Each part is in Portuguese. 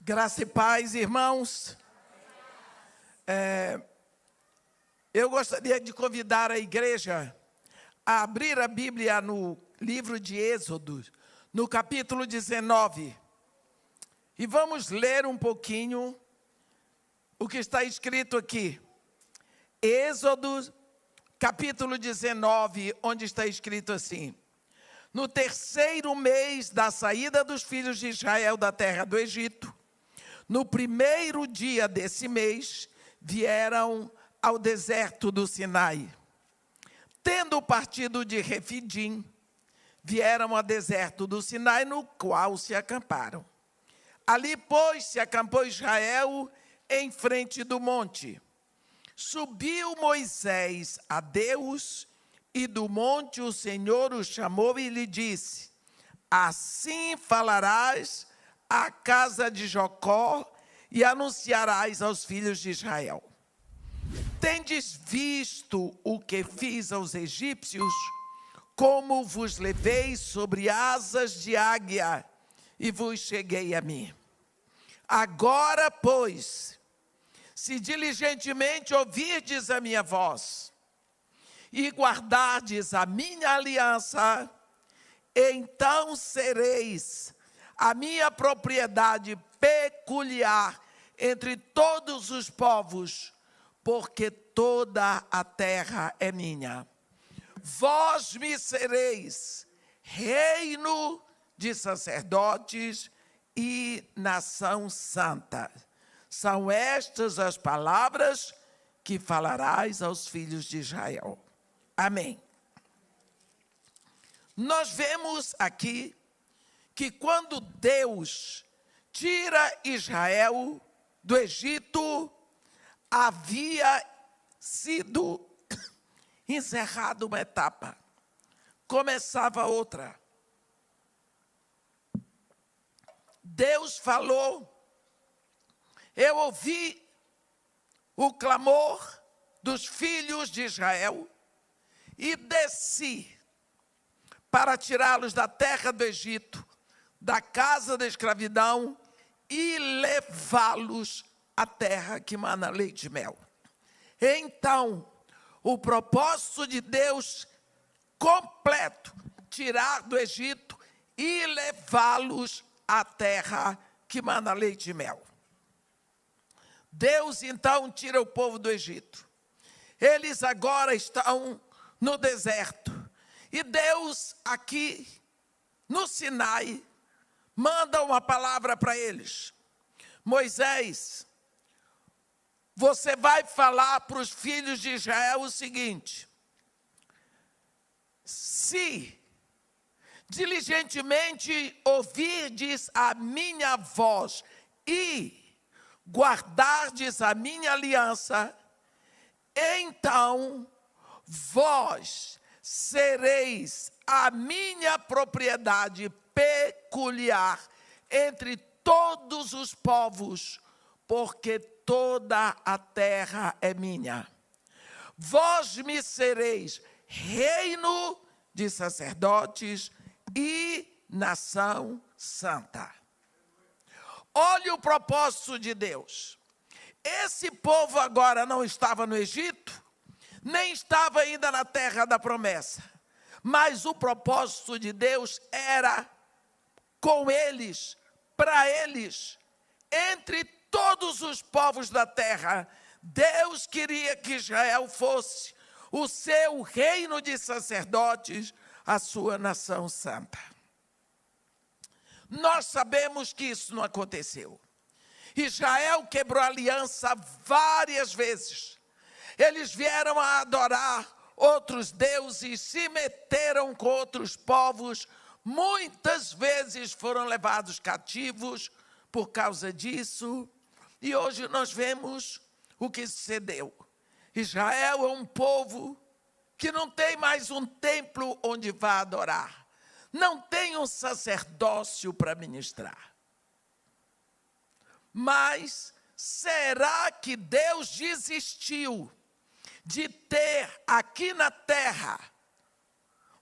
Graça e paz, irmãos. Eu gostaria de convidar a igreja a abrir a Bíblia no livro de Êxodo, no capítulo 19. E vamos ler um pouquinho o que está escrito aqui. Êxodo, capítulo 19, onde está escrito assim: no terceiro mês da saída dos filhos de Israel da terra do Egito, no primeiro dia desse mês, vieram ao deserto do Sinai. Tendo partido de Refidim, vieram ao deserto do Sinai, no qual se acamparam. Ali, pois, se acampou Israel em frente do monte. Subiu Moisés a Deus, e do monte o Senhor o chamou e lhe disse: assim falarás à casa de Jacó e anunciarás aos filhos de Israel: tendes visto o que fiz aos egípcios, como vos levei sobre asas de águia e vos cheguei a mim. Agora, pois, se diligentemente ouvirdes a minha voz e guardardes a minha aliança, então sereis a minha propriedade peculiar entre todos os povos, porque toda a terra é minha. Vós me sereis reino de sacerdotes e nação santa. São estas as palavras que falarás aos filhos de Israel. Amém. Nós vemos aqui que quando Deus tira Israel do Egito, havia sido encerrada uma etapa, começava outra. Deus falou, eu ouvi o clamor dos filhos de Israel e desci para tirá-los da terra do Egito, da casa da escravidão, e levá-los à terra que mana leite e mel. Então, o propósito de Deus completo, tirar do Egito e levá-los à terra que mana leite e mel. Deus, então, tira o povo do Egito. Eles agora estão no deserto. E Deus, aqui no Sinai, manda uma palavra para eles. Moisés, você vai falar para os filhos de Israel o seguinte: se diligentemente ouvirdes a minha voz e guardardes a minha aliança, então vós sereis a minha propriedade peculiar entre todos os povos, porque toda a terra é minha. Vós me sereis reino de sacerdotes e nação santa. Olhe o propósito de Deus. Esse povo agora não estava no Egito, nem estava ainda na terra da promessa, mas o propósito de Deus era com eles, para eles, entre todos os povos da terra. Deus queria que Israel fosse o seu reino de sacerdotes, a sua nação santa. Nós sabemos que isso não aconteceu. Israel quebrou a aliança várias vezes. Eles vieram a adorar outros deuses, se meteram com outros povos, muitas vezes foram levados cativos por causa disso. E hoje nós vemos o que sucedeu. Israel é um povo que não tem mais um templo onde vá adorar. Não tem um sacerdócio para ministrar. Mas será que Deus desistiu de ter aqui na terra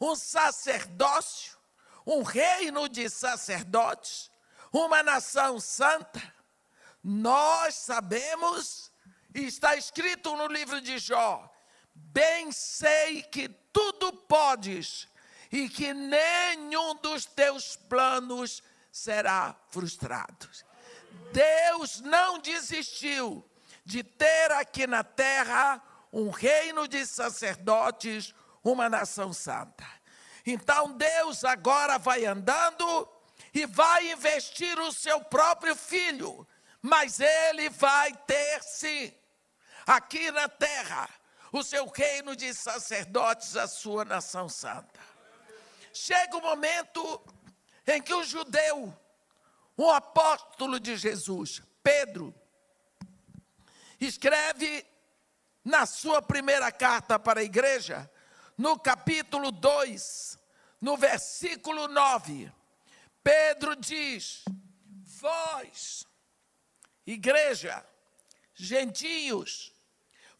um sacerdócio, um reino de sacerdotes, uma nação santa? Nós sabemos, e está escrito no livro de Jó, bem sei que tudo podes e que nenhum dos teus planos será frustrado. Deus não desistiu de ter aqui na terra um reino de sacerdotes, uma nação santa. Então Deus agora vai andando e vai investir o seu próprio filho, mas ele vai ter sim, aqui na terra, o seu reino de sacerdotes, a sua nação santa. Chega o momento em que o judeu, um apóstolo de Jesus, Pedro, escreve na sua primeira carta para a igreja, no capítulo 2, no versículo 9, Pedro diz: vós, igreja, gentios,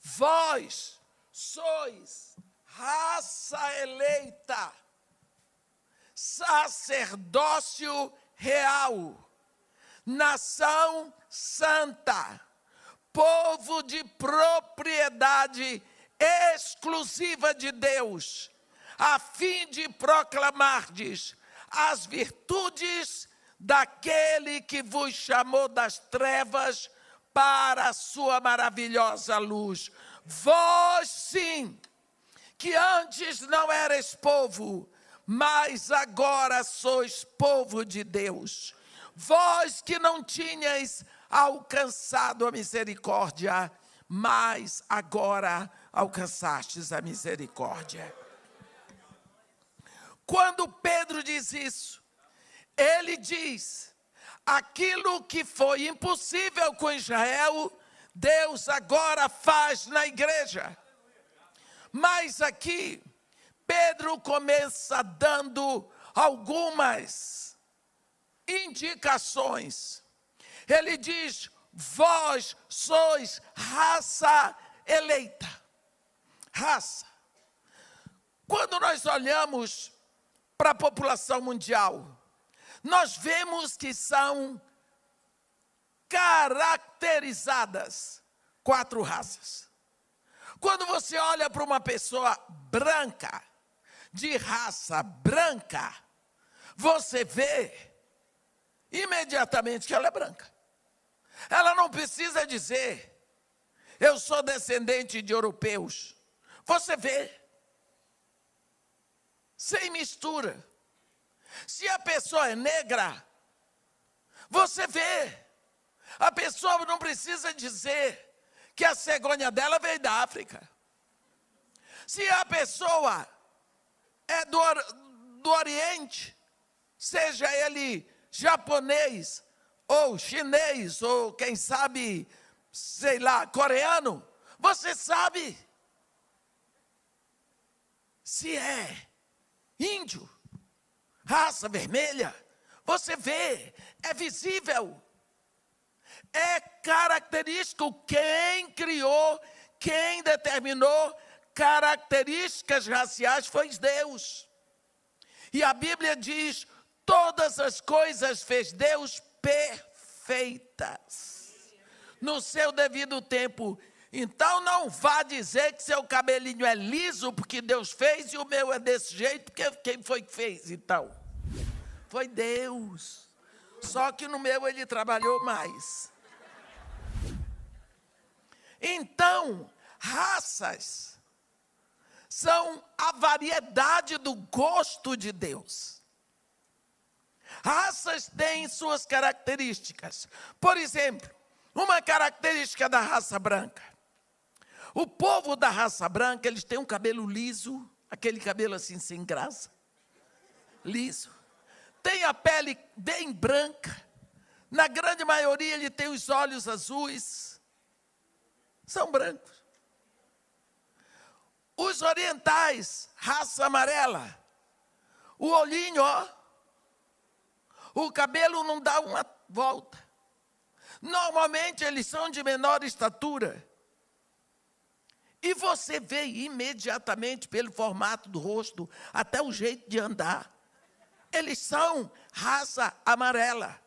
vós sois raça eleita, sacerdócio real, nação santa, povo de propriedade exclusiva de Deus, a fim de proclamardes as virtudes daquele que vos chamou das trevas para a sua maravilhosa luz. Vós sim, que antes não erais povo, mas agora sois povo de Deus. Vós que não tinhais alcançado a misericórdia, mas agora alcançastes a misericórdia. Quando Pedro diz isso, ele diz: aquilo que foi impossível com Israel, Deus agora faz na igreja. Mas aqui, Pedro começa dando algumas indicações. Ele diz: vós sois raça eleita. Raça. Quando nós olhamos para a população mundial, nós vemos que são caracterizadas 4 raças. Quando você olha para uma pessoa branca, de raça branca, você vê imediatamente que ela é branca. Ela não precisa dizer: eu sou descendente de europeus. Você vê, sem mistura. Se a pessoa é negra, você vê. A pessoa não precisa dizer que a cegonha dela veio da África. Se a pessoa é do Oriente, seja ele japonês, ou chinês, ou quem sabe, sei lá, coreano, você sabe. Se é índio, raça vermelha, você vê, é visível. É característico. Quem criou, quem determinou características raciais foi Deus. E a Bíblia diz: todas as coisas fez Deus perfeitas, no seu devido tempo. Então não vá dizer que seu cabelinho é liso porque Deus fez e o meu é desse jeito, porque quem foi que fez então? Foi Deus. Só que no meu ele trabalhou mais. Então, raças são a variedade do gosto de Deus. Raças têm suas características. Por exemplo, uma característica da raça branca. O povo da raça branca, eles têm um cabelo liso, aquele cabelo assim sem graça, liso. Tem a pele bem branca. Na grande maioria, ele tem os olhos azuis. São brancos. Os orientais, raça amarela. O olhinho, ó. O cabelo não dá uma volta. Normalmente, eles são de menor estatura. E você vê imediatamente pelo formato do rosto, até o jeito de andar. Eles são raça amarela.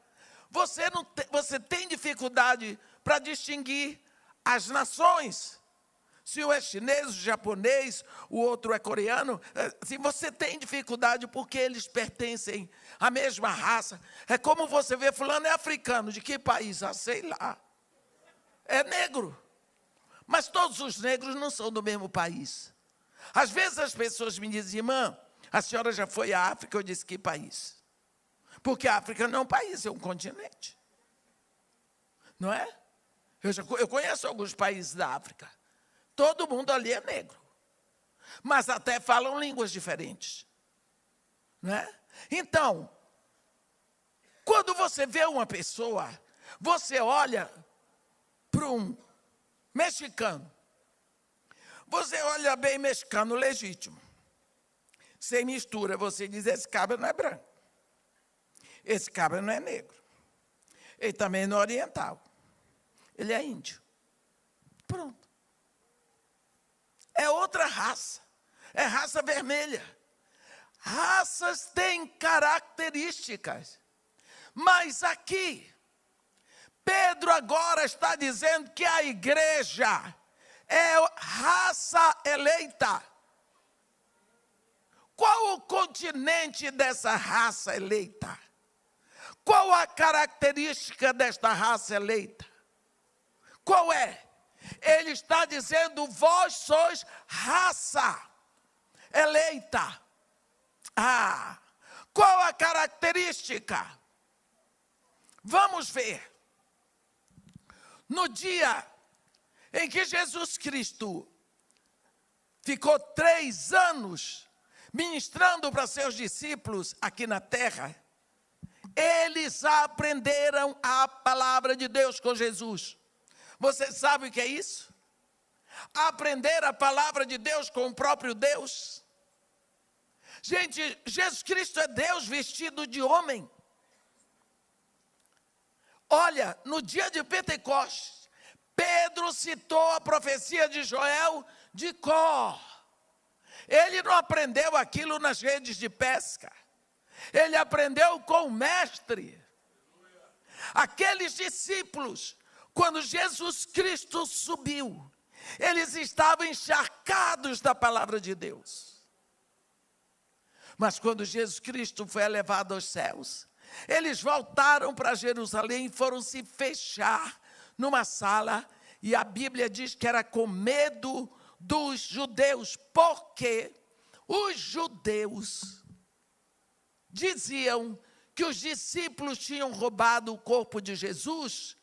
Você tem dificuldade para distinguir as nações. Se um é chinês, o japonês, o outro é coreano, se você tem dificuldade porque eles pertencem à mesma raça. É como você vê, fulano é africano, de que país? Ah, sei lá. É negro. Mas todos os negros não são do mesmo país. Às vezes as pessoas me dizem, irmã, a senhora já foi à África? Eu disse, que país? Porque a África não é um país, é um continente. Não é? Eu conheço alguns países da África. Todo mundo ali é negro. Mas até falam línguas diferentes. Não é? Então, quando você vê uma pessoa, você olha para um mexicano. Você olha bem mexicano legítimo. Sem mistura, você diz, esse cabra não é branco. Esse cabra não é negro. Ele também não é oriental. Ele é índio. Pronto. É outra raça. É raça vermelha. Raças têm características. Mas aqui, Pedro agora está dizendo que a igreja é raça eleita. Qual o continente dessa raça eleita? Qual a característica desta raça eleita? Qual é? Ele está dizendo, vós sois raça eleita. Ah, qual a característica? Vamos ver. No dia em que Jesus Cristo ficou 3 anos ministrando para seus discípulos aqui na terra, eles aprenderam a palavra de Deus com Jesus. Você sabe o que é isso? Aprender a palavra de Deus com o próprio Deus. Gente, Jesus Cristo é Deus vestido de homem. Olha, no dia de Pentecostes, Pedro citou a profecia de Joel de cor. Ele não aprendeu aquilo nas redes de pesca. Ele aprendeu com o mestre. Aqueles discípulos, quando Jesus Cristo subiu, eles estavam encharcados da palavra de Deus. Mas quando Jesus Cristo foi elevado aos céus, eles voltaram para Jerusalém e foram se fechar numa sala, e a Bíblia diz que era com medo dos judeus, porque os judeus diziam que os discípulos tinham roubado o corpo de Jesus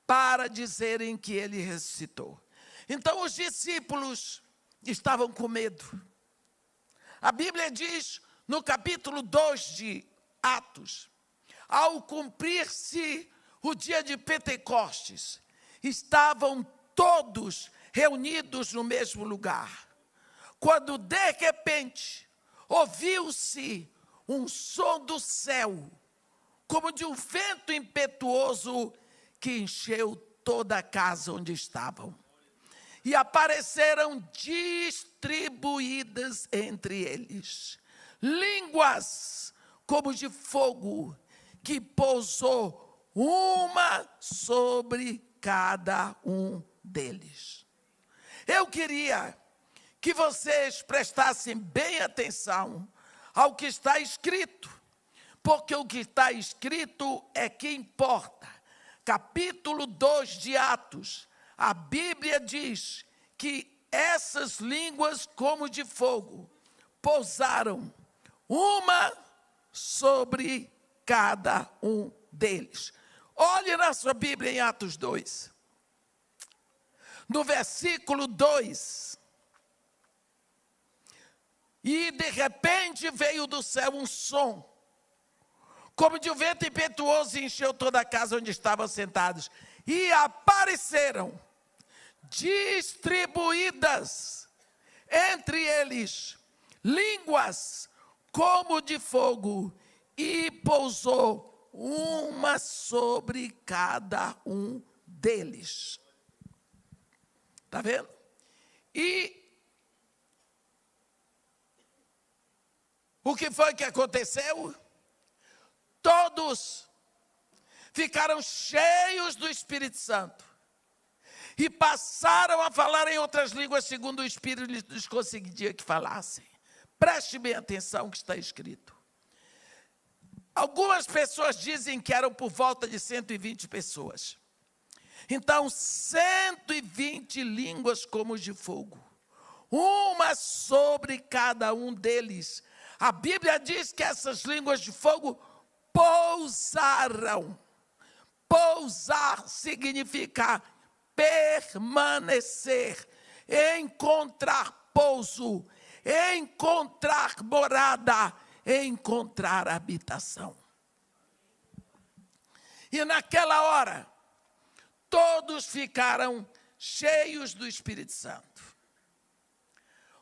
para dizerem que ele ressuscitou. Então os discípulos estavam com medo. A Bíblia diz no capítulo 2 de Atos, ao cumprir-se o dia de Pentecostes, estavam todos reunidos no mesmo lugar, quando de repente ouviu-se um som do céu, como de um vento impetuoso que encheu toda a casa onde estavam. E apareceram distribuídas entre eles línguas como de fogo, que pousou uma sobre cada um deles. Eu queria que vocês prestassem bem atenção ao que está escrito, porque o que está escrito é que importa. Capítulo 2 de Atos, a Bíblia diz que essas línguas como de fogo pousaram uma sobre cada um deles. Olhe na sua Bíblia em Atos 2. No versículo 2. E de repente veio do céu um som, como de um vento impetuoso, e encheu toda a casa onde estavam sentados. E apareceram distribuídas entre eles línguas como de fogo, e pousou uma sobre cada um deles. Está vendo? E o que foi que aconteceu? Todos ficaram cheios do Espírito Santo e passaram a falar em outras línguas segundo o Espírito lhes concedia que falassem. Preste bem atenção que está escrito. Algumas pessoas dizem que eram por volta de 120 pessoas. Então, 120 línguas como de fogo, uma sobre cada um deles. A Bíblia diz que essas línguas de fogo pousaram. Pousar significa permanecer, encontrar pouso, encontrar morada, encontrar habitação. E naquela hora, todos ficaram cheios do Espírito Santo.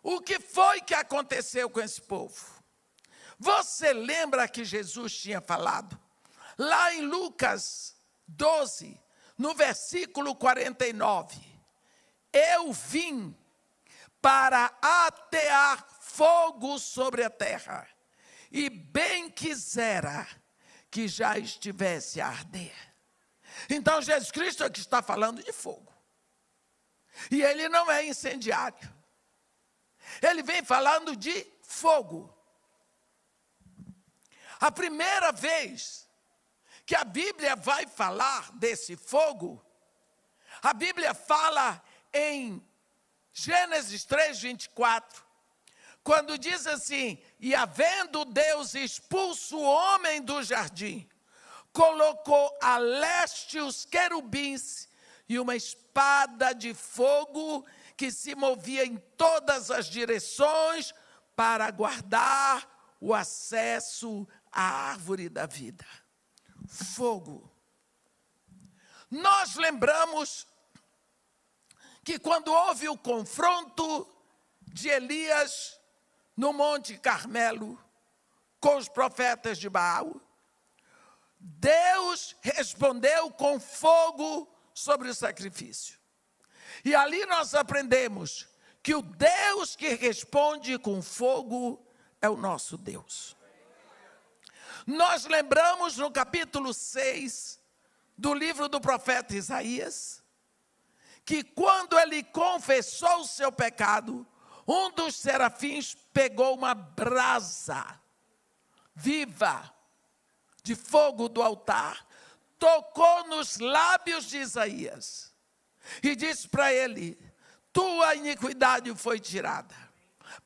O que foi que aconteceu com esse povo? Você lembra que Jesus tinha falado? Lá em Lucas 12, no versículo 49. Eu vim para atear fogo sobre a terra, e bem quisera que já estivesse a arder. Então Jesus Cristo é que está falando de fogo. E ele não é incendiário. Ele vem falando de fogo. A primeira vez que a Bíblia vai falar desse fogo, a Bíblia fala em Gênesis 3:24, quando diz assim: e havendo Deus expulso o homem do jardim, colocou a leste os querubins e uma espada de fogo que se movia em todas as direções para guardar o acesso à árvore da vida. Fogo. Nós lembramos que quando houve o confronto de Elias no Monte Carmelo com os profetas de Baal, Deus respondeu com fogo sobre o sacrifício. E ali nós aprendemos que o Deus que responde com fogo é o nosso Deus. Nós lembramos no capítulo 6 do livro do profeta Isaías, que quando ele confessou o seu pecado, um dos serafins pegou uma brasa viva de fogo do altar, tocou nos lábios de Isaías e disse para ele: tua iniquidade foi tirada,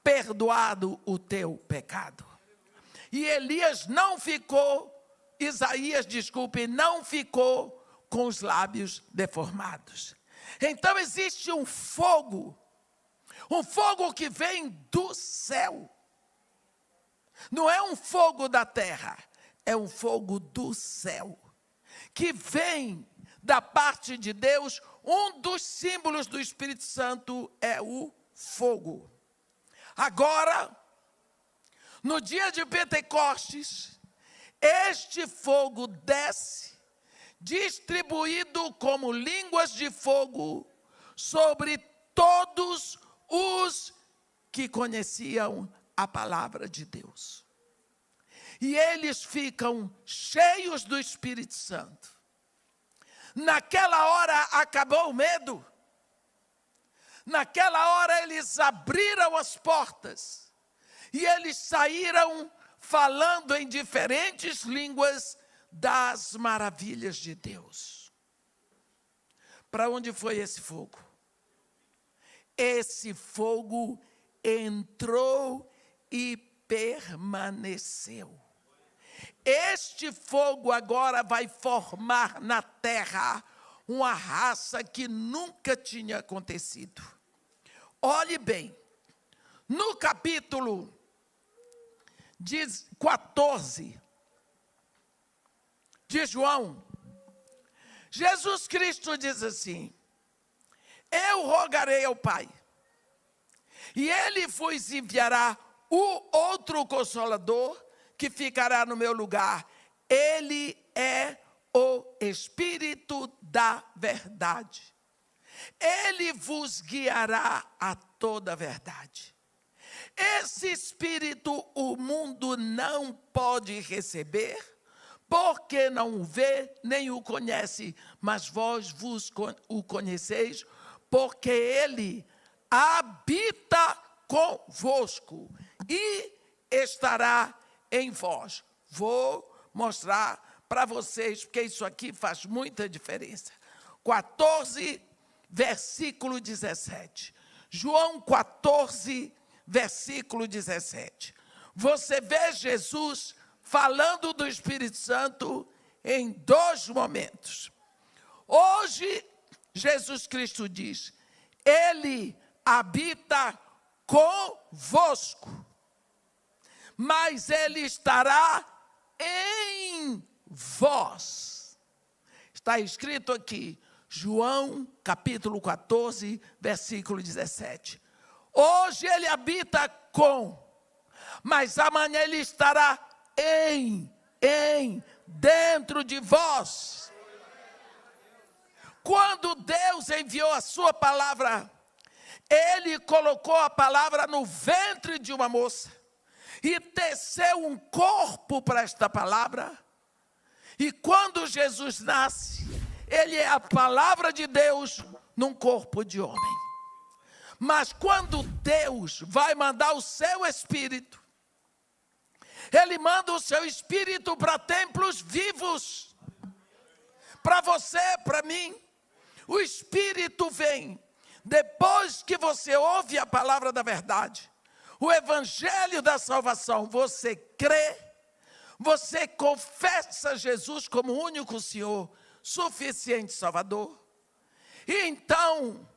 perdoado o teu pecado. E Isaías não ficou com os lábios deformados. Então existe um fogo que vem do céu. Não é um fogo da terra, é um fogo do céu, que vem da parte de Deus. Um dos símbolos do Espírito Santo é o fogo. Agora, no dia de Pentecostes, este fogo desce, distribuído como línguas de fogo, sobre todos os que conheciam a palavra de Deus. E eles ficam cheios do Espírito Santo. Naquela hora acabou o medo. Naquela hora eles abriram as portas e eles saíram falando em diferentes línguas das maravilhas de Deus. Para onde foi esse fogo? Esse fogo entrou e permaneceu. Este fogo agora vai formar na terra uma raça que nunca tinha acontecido. Olhe bem, no capítulo 14 de João, Jesus Cristo diz assim: eu rogarei ao Pai, e Ele vos enviará o outro Consolador, que ficará no meu lugar. Ele é o Espírito da verdade. Ele vos guiará a toda a verdade. Esse Espírito o mundo não pode receber, porque não o vê, nem o conhece, mas vós o conheceis, porque ele habita convosco e estará em vós. Vou mostrar para vocês, porque isso aqui faz muita diferença. 14, versículo 17. João 14, versículo 17. Você vê Jesus falando do Espírito Santo em dois momentos. Hoje, Jesus Cristo diz, ele habita convosco, mas ele estará em vós. Está escrito aqui, João capítulo 14, versículo 17. Hoje ele habita com, mas amanhã ele estará dentro de vós. Quando Deus enviou a sua palavra, ele colocou a palavra no ventre de uma moça e teceu um corpo para esta palavra. E quando Jesus nasce, ele é a palavra de Deus num corpo de homem. Mas quando Deus vai mandar o seu Espírito, ele manda o seu Espírito para templos vivos. Para você, para mim. O Espírito vem depois que você ouve a palavra da verdade. O Evangelho da salvação. Você crê, você confessa Jesus como o único Senhor, suficiente Salvador. E então,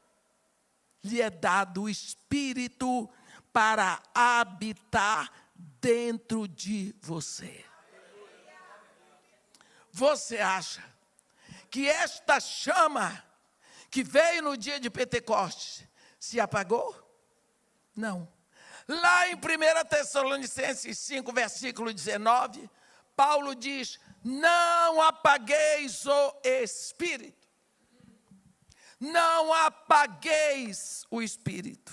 lhe é dado o Espírito para habitar dentro de você. Você acha que esta chama que veio no dia de Pentecostes se apagou? Não. Lá em 1 Tessalonicenses 5, versículo 19, Paulo diz, não apagueis o Espírito. Não apagueis o Espírito.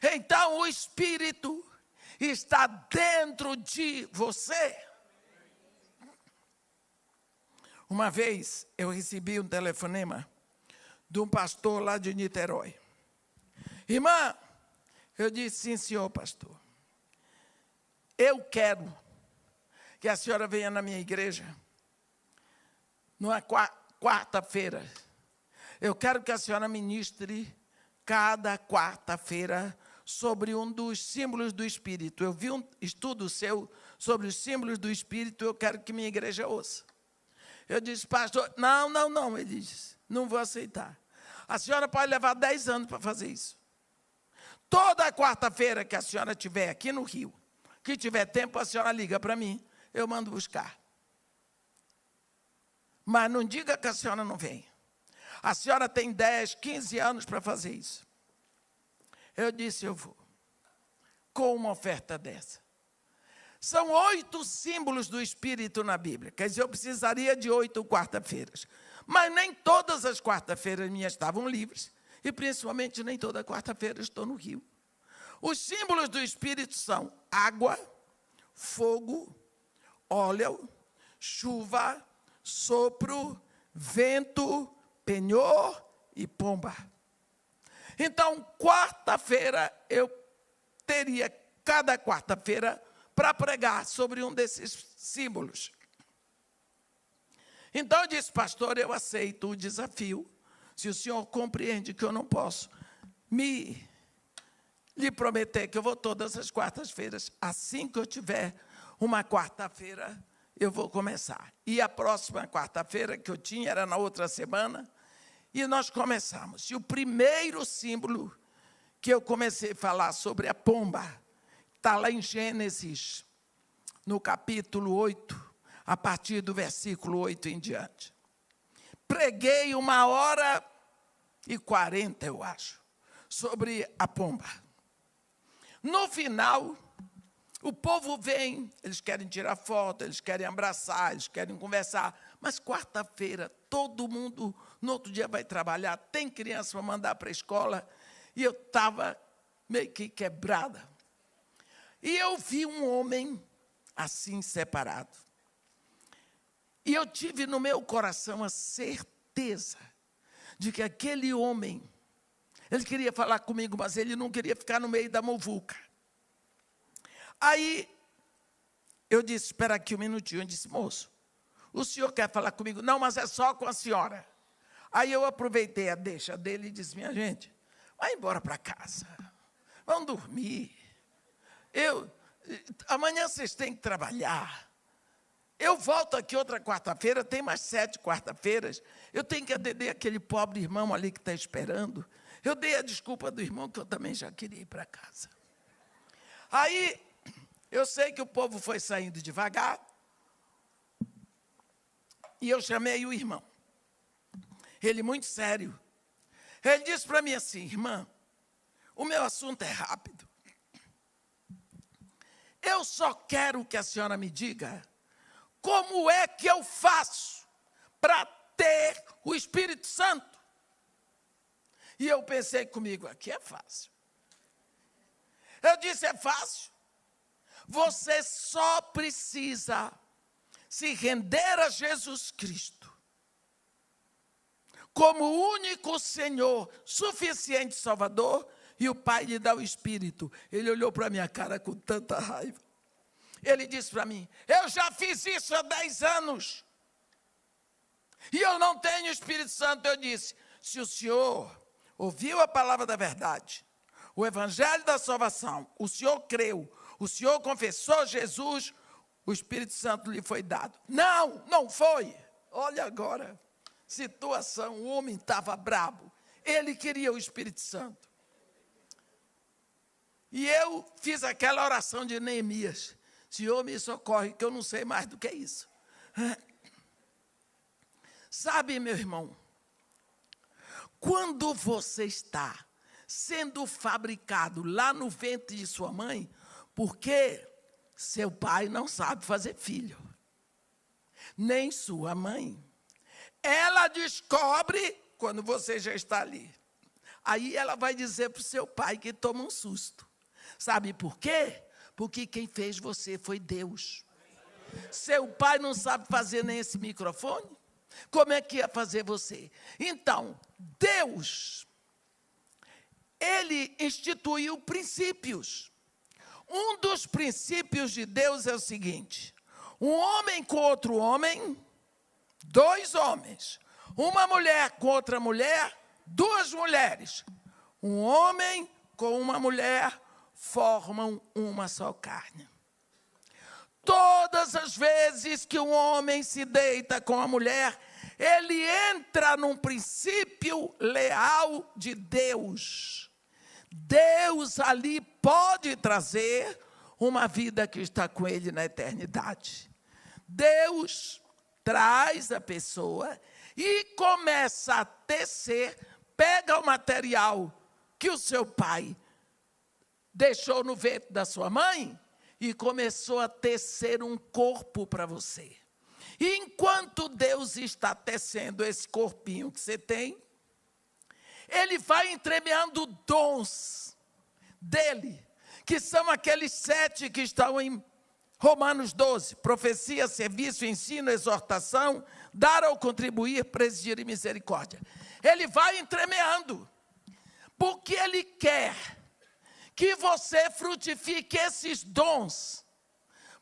Então o Espírito está dentro de você. Uma vez eu recebi um telefonema de um pastor lá de Niterói. Irmã, eu disse, sim, senhor pastor. Eu quero que a senhora venha na minha igreja numa quarta-feira. Eu quero que a senhora ministre cada quarta-feira sobre um dos símbolos do Espírito. Eu vi um estudo seu sobre os símbolos do Espírito, eu quero que minha igreja ouça. Eu disse, pastor, não, ele disse, não vou aceitar. A senhora pode levar 10 anos para fazer isso. Toda quarta-feira que a senhora estiver aqui no Rio, que tiver tempo, a senhora liga para mim, eu mando buscar. Mas não diga que a senhora não vem. A senhora tem 10, 15 anos para fazer isso. Eu disse, eu vou. Com uma oferta dessa. São 8 símbolos do Espírito na Bíblia. Quer dizer, eu precisaria de 8 quarta-feiras. Mas nem todas as quarta-feiras minhas estavam livres. E principalmente nem toda quarta-feira estou no Rio. Os símbolos do Espírito são água, fogo, óleo, chuva, sopro, vento, penhor e pomba. Então, quarta-feira, eu teria cada quarta-feira para pregar sobre um desses símbolos. Então, eu disse, pastor, eu aceito o desafio. Se o senhor compreende que eu não posso lhe prometer que eu vou todas as quartas-feiras, assim que eu tiver uma quarta-feira, eu vou começar. E a próxima quarta-feira que eu tinha era na outra semana, e nós começamos. E o primeiro símbolo que eu comecei a falar sobre a pomba, está lá em Gênesis, no capítulo 8, a partir do versículo 8 em diante. Preguei 1h40, eu acho, sobre a pomba. No final, o povo vem, eles querem tirar foto, eles querem abraçar, eles querem conversar, mas quarta-feira, todo mundo, no outro dia vai trabalhar, tem criança para mandar para a escola, e eu estava meio que quebrada. E eu vi um homem assim separado. E eu tive no meu coração a certeza de que aquele homem, ele queria falar comigo, mas ele não queria ficar no meio da muvuca. Aí, eu disse, espera aqui um minutinho. Eu disse, moço, o senhor quer falar comigo? Não, mas é só com a senhora. Aí eu aproveitei a deixa dele e disse, minha gente, vai embora para casa, vão dormir. Amanhã vocês têm que trabalhar. Eu volto aqui outra quarta-feira, tem mais 7 quarta-feiras. Eu tenho que atender aquele pobre irmão ali que está esperando. Eu dei a desculpa do irmão que eu também já queria ir para casa. Aí, eu sei que o povo foi saindo devagar. E eu chamei o irmão. Ele muito sério. Ele disse para mim assim, irmã, o meu assunto é rápido. Eu só quero que a senhora me diga como é que eu faço para ter o Espírito Santo. E eu pensei comigo, aqui é fácil. Eu disse, é fácil. Você só precisa se render a Jesus Cristo como único Senhor, suficiente Salvador, e o Pai lhe dá o Espírito. Ele olhou para a minha cara com tanta raiva. Ele disse para mim, eu já fiz isso há 10 anos, e eu não tenho Espírito Santo. Eu disse, se o senhor ouviu a palavra da verdade, o Evangelho da salvação, o senhor creu, o senhor confessou Jesus, o Espírito Santo lhe foi dado. Não, não foi. Olha agora, situação, o homem estava brabo, ele queria o Espírito Santo. E eu fiz aquela oração de Neemias, Senhor, me socorre, que eu não sei mais do que isso. Sabe, meu irmão, quando você está sendo fabricado lá no ventre de sua mãe, porque seu pai não sabe fazer filho, nem sua mãe, ela descobre quando você já está ali. Aí ela vai dizer para o seu pai que toma um susto. Sabe por quê? Porque quem fez você foi Deus. Seu pai não sabe fazer nem esse microfone? Como é que ia fazer você? Então, Deus, Ele instituiu princípios. Um dos princípios de Deus é o seguinte, um homem com outro homem, 2 homens, uma mulher com outra mulher, 2 mulheres, um homem com uma mulher, formam uma só carne. Todas as vezes que um homem se deita com a mulher, ele entra num princípio leal de Deus. Deus ali pode trazer uma vida que está com ele na eternidade. Deus traz a pessoa e começa a tecer, pega o material que o seu pai deixou no ventre da sua mãe e começou a tecer um corpo para você. E enquanto Deus está tecendo esse corpinho que você tem, Ele vai entremeando dons dele, que são aqueles 7 que estão em Romanos 12, profecia, serviço, ensino, exortação, dar ou contribuir, presidir e misericórdia. Ele vai entremeando, porque Ele quer que você frutifique esses dons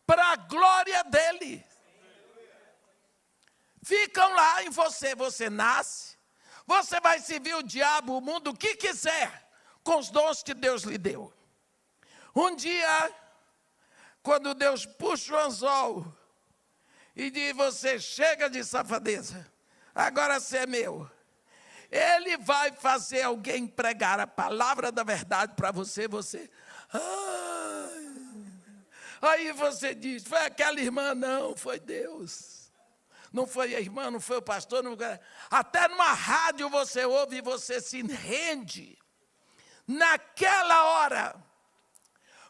para a glória dEle. Ficam lá em você, você nasce, você vai servir o diabo, o mundo, o que quiser, com os dons que Deus lhe deu. Um dia, quando Deus puxa o anzol e diz, você chega de safadeza, agora você é meu. Ele vai fazer alguém pregar a palavra da verdade para você, aí você diz, foi aquela irmã? Não, foi Deus. Não foi a irmã, não foi o pastor, não, até numa rádio você ouve e você se rende. Naquela hora,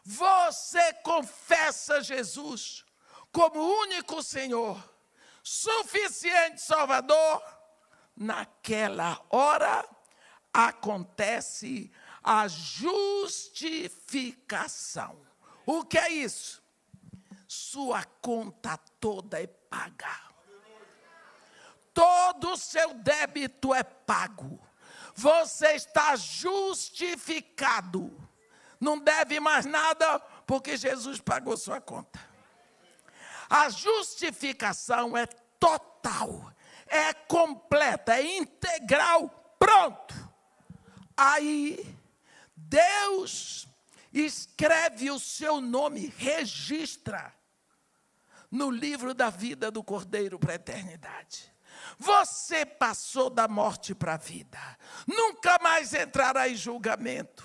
você confessa Jesus como único Senhor, suficiente Salvador. Naquela hora, acontece a justificação. O que é isso? Sua conta toda é paga. todo o seu débito é pago. Você está justificado. Não deve mais nada, porque Jesus pagou sua conta. A justificação é total, é completa, é integral, pronto. Aí, Deus escreve o seu nome, registra no livro da vida do Cordeiro para a eternidade. Você passou da morte para a vida. Nunca mais entrará em julgamento.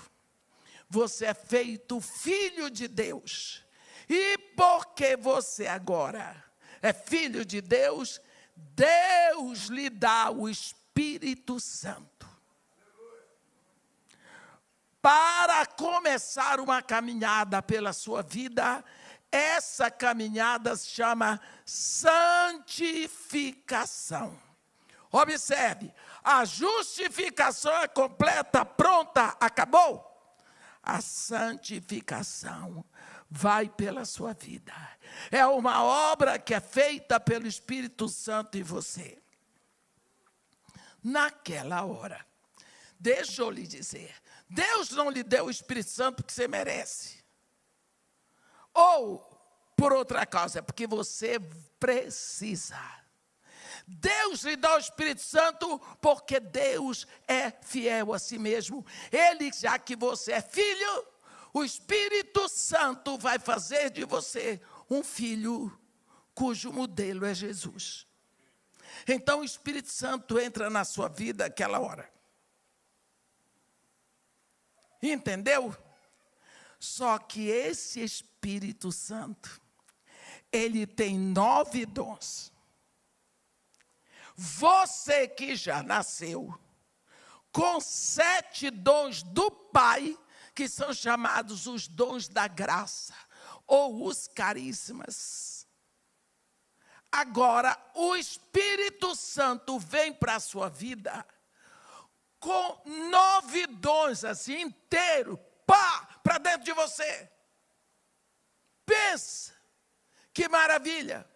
Você é feito filho de Deus. E porque você agora é filho de Deus, Deus lhe dá o Espírito Santo. Para começar uma caminhada pela sua vida, essa caminhada se chama santificação. Observe, a justificação é completa, pronta, acabou. A santificação vai pela sua vida. É uma obra que é feita pelo Espírito Santo em você. Naquela hora, deixa eu lhe dizer, Deus não lhe deu o Espírito Santo porque você merece. Ou por outra causa, é porque você precisa. Deus lhe dá o Espírito Santo porque Deus é fiel a si mesmo. Ele, já que você é filho, o Espírito Santo vai fazer de você um filho cujo modelo é Jesus. Então o Espírito Santo entra na sua vida naquela hora. Entendeu? Só que esse Espírito Santo, ele tem 9 dons. Você que já nasceu com 7 dons do Pai, que são chamados os dons da graça, ou os carismas. Agora, o Espírito Santo vem para a sua vida com 9 dons, assim, inteiro, para dentro de você. Pensa, que maravilha.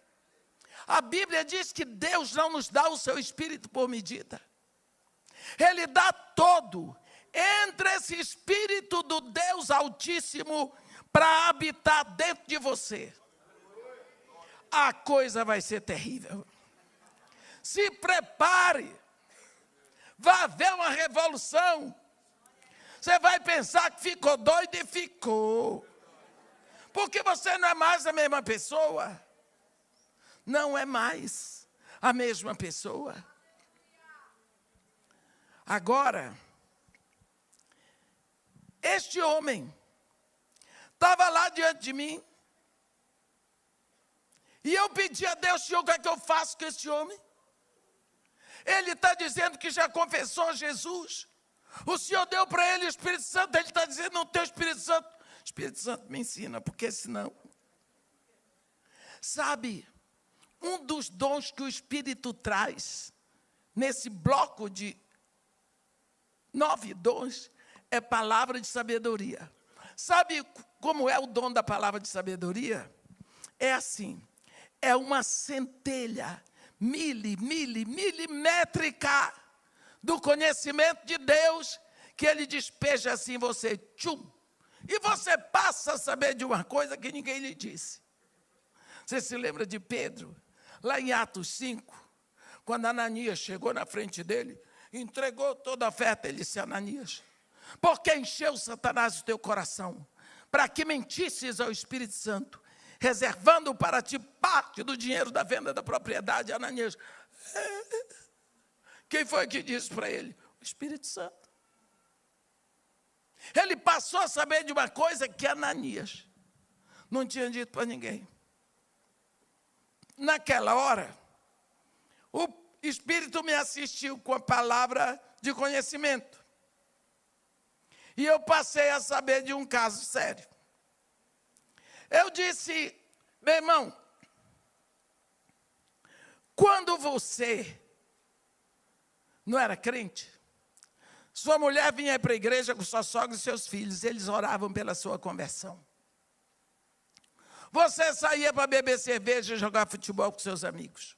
A Bíblia diz que Deus não nos dá o seu Espírito por medida. Ele dá todo. Entra esse Espírito do Deus Altíssimo para habitar dentro de você. A coisa vai ser terrível. Se prepare. Vai haver uma revolução. Você vai pensar que ficou doido e ficou. Porque você não é mais a mesma pessoa. Não é mais a mesma pessoa. Agora, este homem estava lá diante de mim. E eu pedi a Deus, Senhor, o que é que eu faço com esse homem? Ele está dizendo que já confessou Jesus. O Senhor deu para ele o Espírito Santo. Ele está dizendo, não tem o Espírito Santo. O Espírito Santo me ensina, porque senão... Sabe, um dos dons que o Espírito traz, nesse bloco de 9 dons, é palavra de sabedoria. Sabe como é o dom da palavra de sabedoria? É assim, é uma centelha milimétrica do conhecimento de Deus, que ele despeja assim em você, tchum, e você passa a saber de uma coisa que ninguém lhe disse. Você se lembra de Pedro, lá em Atos 5, quando Ananias chegou na frente dele, entregou toda a oferta, ele disse, Ananias, por que encheu Satanás o teu coração? Para que mentisses ao Espírito Santo, reservando para ti parte do dinheiro da venda da propriedade. Ananias, quem foi que disse para ele? O Espírito Santo. Ele passou a saber de uma coisa que Ananias não tinha dito para ninguém. Naquela hora, o Espírito me assistiu com a palavra de conhecimento. E eu passei a saber de um caso sério. Eu disse, meu irmão, quando você não era crente, sua mulher vinha para a igreja com sua sogra e seus filhos, eles oravam pela sua conversão. Você saía para beber cerveja e jogar futebol com seus amigos.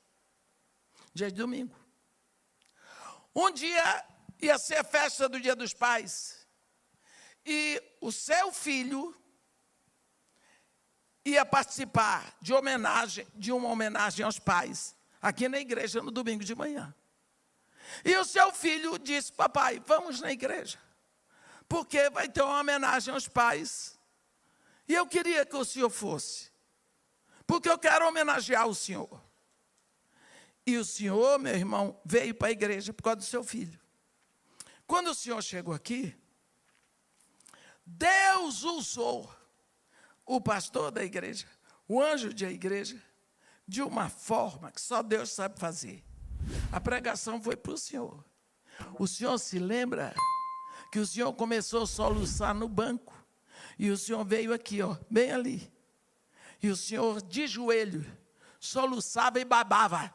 Dia de domingo. Um dia ia ser a festa do Dia dos Pais. E o seu filho ia participar de uma homenagem aos pais, aqui na igreja, no domingo de manhã. E o seu filho disse: papai, vamos na igreja, porque vai ter uma homenagem aos pais. E eu queria que o senhor fosse, porque eu quero homenagear o senhor. E o senhor, meu irmão, veio para a igreja por causa do seu filho. Quando o senhor chegou aqui, Deus usou o pastor da igreja, o anjo da igreja, de uma forma que só Deus sabe fazer. A pregação foi para o senhor. O senhor se lembra que o senhor começou a soluçar no banco, e o senhor veio aqui, ó, bem ali, e o senhor de joelho soluçava e babava,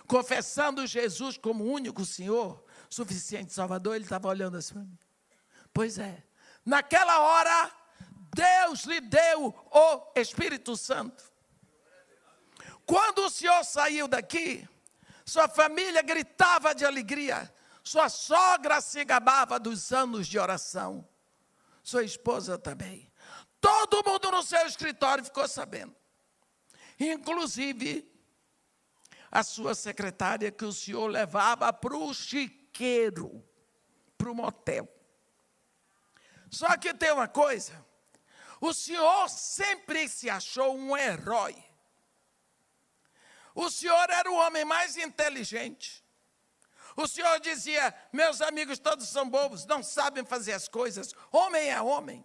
confessando Jesus como o único Senhor, suficiente Salvador. Ele estava olhando assim para mim. Pois é, naquela hora, Deus lhe deu o Espírito Santo. Quando o senhor saiu daqui, sua família gritava de alegria, sua sogra se gabava dos anos de oração, sua esposa também. Todo mundo no seu escritório ficou sabendo, inclusive a sua secretária, que o senhor levava para o chiqueiro, para o motel. Só que tem uma coisa, o senhor sempre se achou um herói. O senhor era o homem mais inteligente. O senhor dizia: meus amigos todos são bobos, não sabem fazer as coisas. Homem é homem.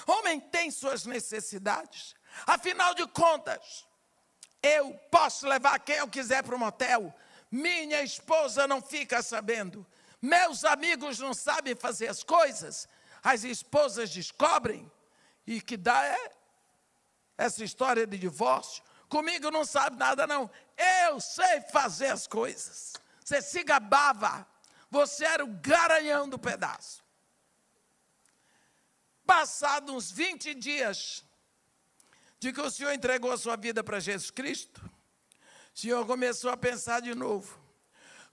Homem tem suas necessidades. Afinal de contas, eu posso levar quem eu quiser para o motel. Minha esposa não fica sabendo. Meus amigos não sabem fazer as coisas. As esposas descobrem. E que dá essa história de divórcio. Comigo não sabe nada não. Eu sei fazer as coisas. Você se gabava. Você era o garanhão do pedaço. Passados uns 20 dias de que o senhor entregou a sua vida para Jesus Cristo, o senhor começou a pensar de novo.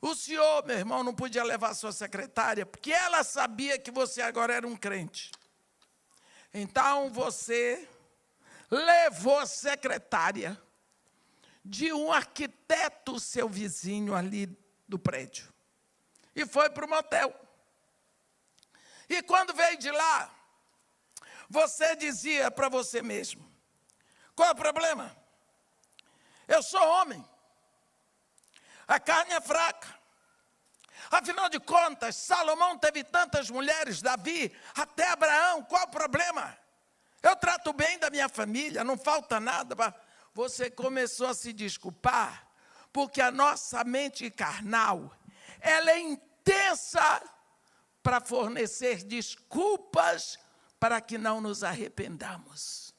O senhor, meu irmão, não podia levar a sua secretária, porque ela sabia que você agora era um crente. Então você levou a secretária de um arquiteto, seu vizinho ali do prédio, e foi para o motel. E quando veio de lá, você dizia para você mesmo: qual é o problema? Eu sou homem. A carne é fraca. Afinal de contas, Salomão teve tantas mulheres, Davi, até Abraão. Qual o problema? Eu trato bem da minha família, não falta nada. Você começou a se desculpar, porque a nossa mente carnal, ela é intensa para fornecer desculpas para que não nos arrependamos.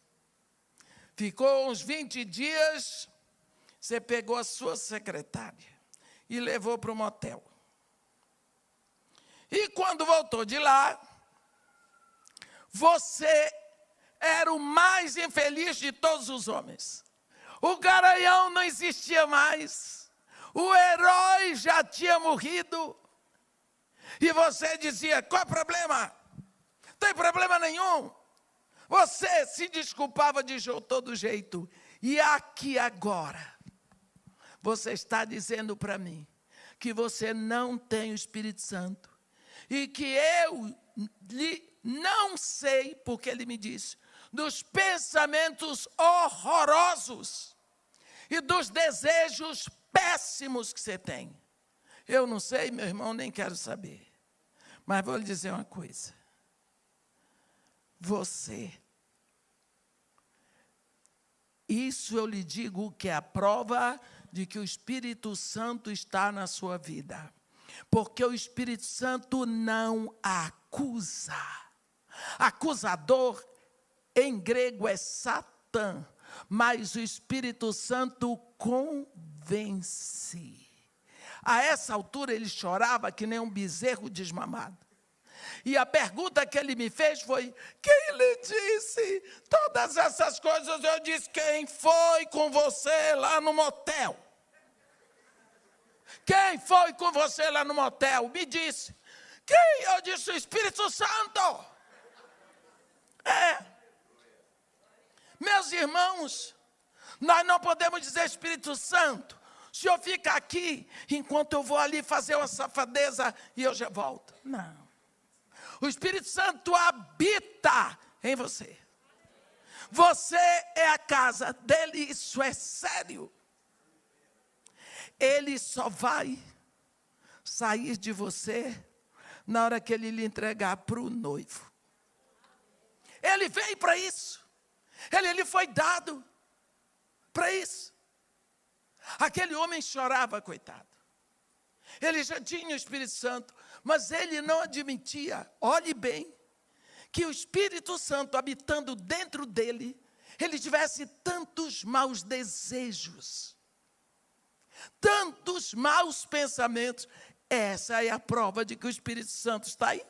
Ficou uns 20 dias, você pegou a sua secretária e levou para o motel. E quando voltou de lá, você era o mais infeliz de todos os homens. O garanhão não existia mais. O herói já tinha morrido. E você dizia: qual é o problema? Não tem problema nenhum. Você se desculpava de todo jeito. E aqui agora, você está dizendo para mim que você não tem o Espírito Santo. E que eu não sei, porque ele me disse, dos pensamentos horrorosos e dos desejos péssimos que você tem. Eu não sei, meu irmão, nem quero saber. Mas vou lhe dizer uma coisa. Isso eu lhe digo que é a prova de que o Espírito Santo está na sua vida. Porque o Espírito Santo não acusa. Acusador em grego é Satã, mas o Espírito Santo convence. A essa altura ele chorava que nem um bezerro desmamado. E a pergunta que ele me fez foi: quem lhe disse todas essas coisas? Eu disse: quem foi com você lá no motel? Quem foi com você lá no motel? Me disse. Quem? Eu disse: o Espírito Santo. Meus irmãos, nós não podemos dizer: Espírito Santo, o Senhor fica aqui enquanto eu vou ali fazer uma safadeza e eu já volto. Não. O Espírito Santo habita em você. Você é a casa dele, isso é sério. Ele só vai sair de você na hora que ele lhe entregar para o noivo. Ele veio para isso. Ele lhe foi dado para isso. Aquele homem chorava, coitado. Ele já tinha o Espírito Santo, mas ele não admitia, olhe bem, que o Espírito Santo habitando dentro dele, ele tivesse tantos maus desejos, tantos maus pensamentos. Essa é a prova de que o Espírito Santo está aí.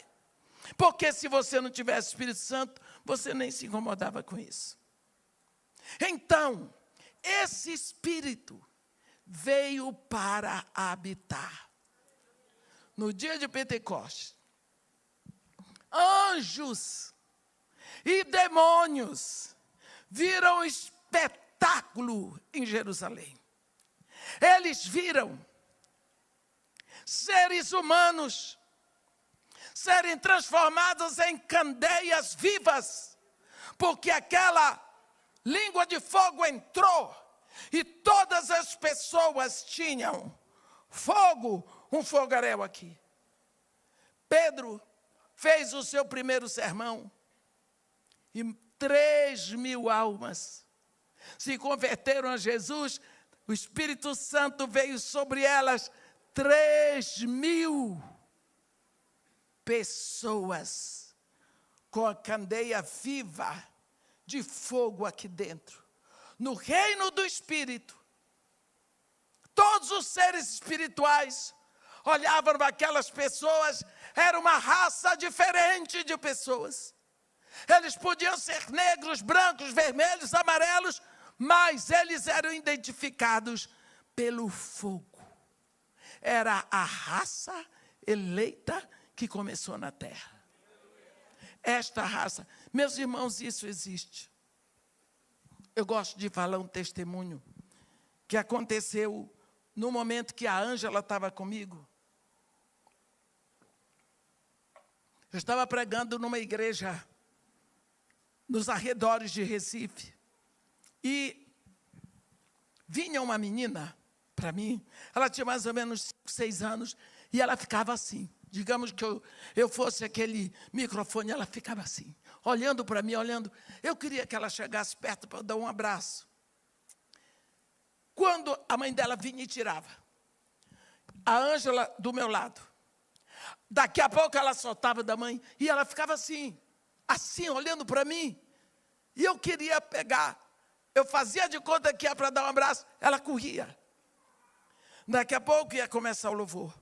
Porque se você não tivesse Espírito Santo, você nem se incomodava com isso. Então, esse Espírito veio para habitar. No dia de Pentecostes, anjos e demônios viram espetáculo em Jerusalém. Eles viram seres humanos serem transformados em candeias vivas, porque aquela língua de fogo entrou e todas as pessoas tinham fogo, um fogaréu aqui. Pedro fez o seu primeiro sermão e 3.000 almas se converteram a Jesus. O Espírito Santo veio sobre elas, 3.000 pessoas com a candeia viva de fogo aqui dentro. No reino do Espírito, todos os seres espirituais olhavam para aquelas pessoas, era uma raça diferente de pessoas. Eles podiam ser negros, brancos, vermelhos, amarelos, mas eles eram identificados pelo fogo. Era a raça eleita que começou na terra. Esta raça, meus irmãos, isso existe. Eu gosto de falar um testemunho que aconteceu no momento que a Ângela estava comigo. Eu estava pregando numa igreja nos arredores de Recife. E vinha uma menina para mim, ela tinha mais ou menos 5, 6 anos, e ela ficava assim. Digamos que eu fosse aquele microfone, ela ficava assim, olhando para mim, olhando. Eu queria que ela chegasse perto para eu dar um abraço. Quando a mãe dela vinha e tirava, a Ângela do meu lado, daqui a pouco ela soltava da mãe, e ela ficava assim, olhando para mim, e eu queria pegar. Eu fazia de conta que ia para dar um abraço, ela corria. Daqui a pouco ia começar o louvor.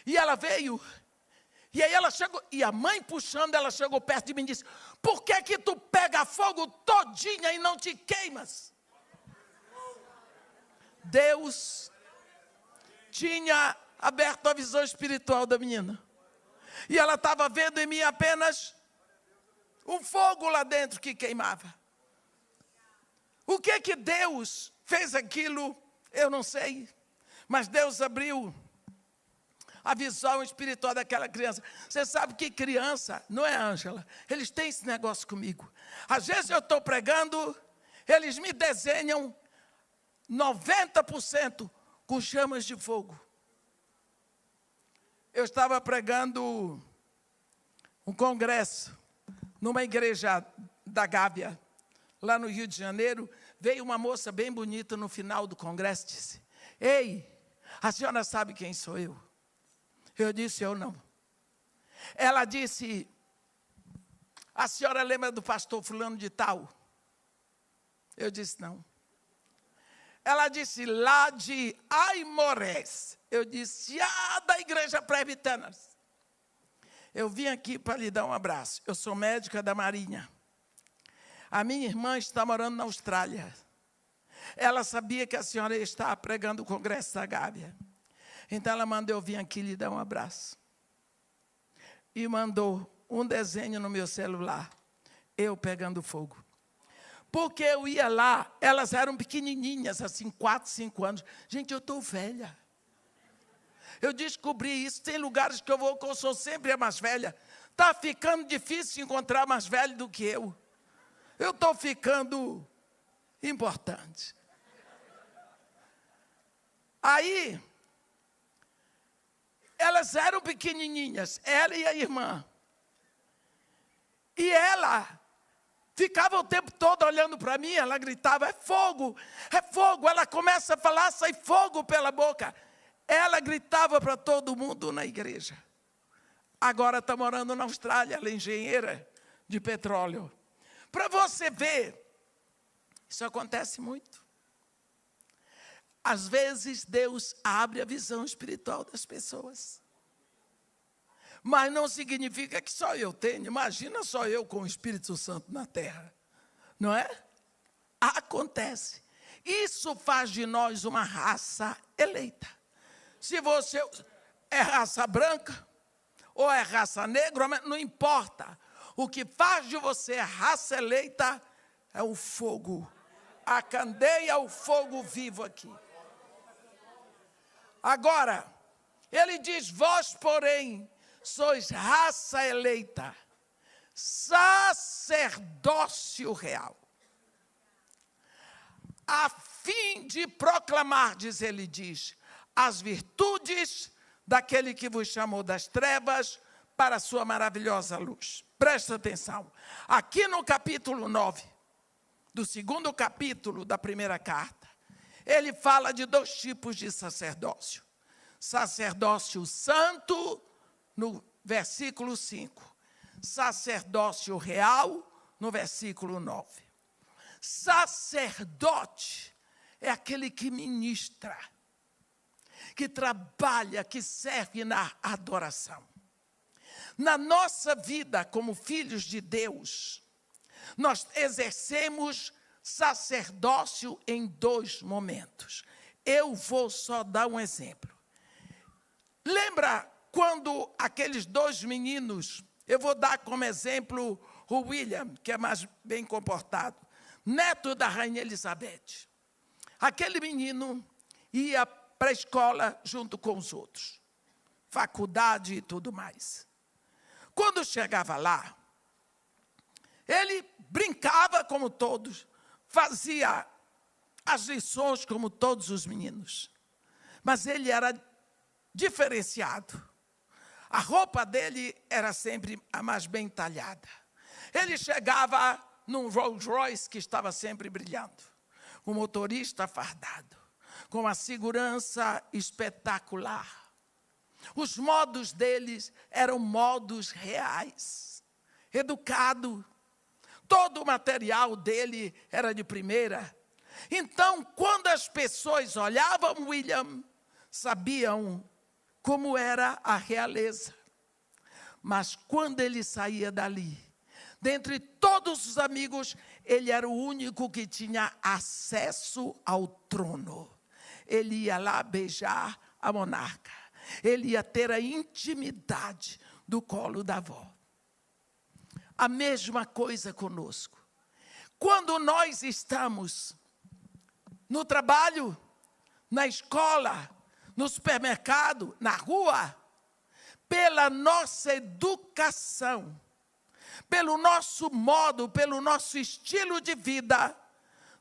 E ela veio, e aí ela chegou, e a mãe puxando, ela chegou perto de mim e disse: por que que tu pega fogo todinha e não te queimas? Deus tinha aberto a visão espiritual da menina. E ela estava vendo em mim apenas um fogo lá dentro que queimava. O que que Deus fez aquilo, eu não sei. Mas Deus abriu a visão espiritual daquela criança. Você sabe que criança, não é, Ângela? Eles têm esse negócio comigo. Às vezes eu estou pregando, eles me desenham 90% com chamas de fogo. Eu estava pregando um congresso numa igreja da Gávea, lá no Rio de Janeiro. Veio uma moça bem bonita no final do congresso e disse: ei, a senhora sabe quem sou eu? Eu disse: eu não. Ela disse: a senhora lembra do pastor fulano de tal? Eu disse: não. Ela disse: lá de Aimorés. Eu disse: da igreja presbiteriana. Eu vim aqui para lhe dar um abraço. Eu sou médica da Marinha. A minha irmã está morando na Austrália. Ela sabia que a senhora ia estar pregando o congresso da Gávea. Então ela mandou eu vir aqui lhe dar um abraço. E mandou um desenho no meu celular, eu pegando fogo. Porque eu ia lá, elas eram pequenininhas, assim, 4, 5 anos. Gente, eu estou velha. Eu descobri isso, tem lugares que eu vou, que eu sou sempre a mais velha. Está ficando difícil encontrar mais velho do que eu. Eu estou ficando importante. Aí, elas eram pequenininhas, ela e a irmã. E ela ficava o tempo todo olhando para mim, ela gritava, é fogo, é fogo. Ela começa a falar, sai fogo pela boca. Ela gritava para todo mundo na igreja. Agora está morando na Austrália, ela é engenheira de petróleo. Para você ver, isso acontece muito. Às vezes Deus abre a visão espiritual das pessoas. Mas não significa que só eu tenho. Imagina só eu com o Espírito Santo na terra. Não é? Acontece. Isso faz de nós uma raça eleita. Se você é raça branca ou é raça negra, não importa. O que faz de você raça eleita é o fogo. A candeia, o fogo vivo aqui. Agora, ele diz, vós, porém, sois raça eleita, sacerdócio real, a fim de proclamar, ele diz, as virtudes daquele que vos chamou das trevas para a sua maravilhosa luz. Presta atenção, aqui no capítulo 9, do segundo capítulo da primeira carta, ele fala de 2 tipos de sacerdócio. Sacerdócio santo, no versículo 5. Sacerdócio real, no versículo 9. Sacerdote é aquele que ministra, que trabalha, que serve na adoração. Na nossa vida como filhos de Deus, nós exercemos sacerdócio em 2 momentos. Eu vou só dar um exemplo. Lembra quando aqueles 2 meninos, eu vou dar como exemplo o William, que é mais bem comportado, neto da Rainha Elizabeth. Aquele menino ia para a escola junto com os outros, faculdade e tudo mais. Quando chegava lá, ele brincava como todos, fazia as lições como todos os meninos. Mas ele era diferenciado. A roupa dele era sempre a mais bem talhada. Ele chegava num Rolls Royce que estava sempre brilhando. O motorista fardado, com a segurança espetacular. Os modos deles eram modos reais, educado. Todo o material dele era de primeira. Então, quando as pessoas olhavam William, sabiam como era a realeza. Mas quando ele saía dali, dentre todos os amigos, ele era o único que tinha acesso ao trono. Ele ia lá beijar a monarca. Ele ia ter a intimidade do colo da avó. A mesma coisa conosco. Quando nós estamos no trabalho, na escola, no supermercado, na rua, pela nossa educação, pelo nosso modo, pelo nosso estilo de vida,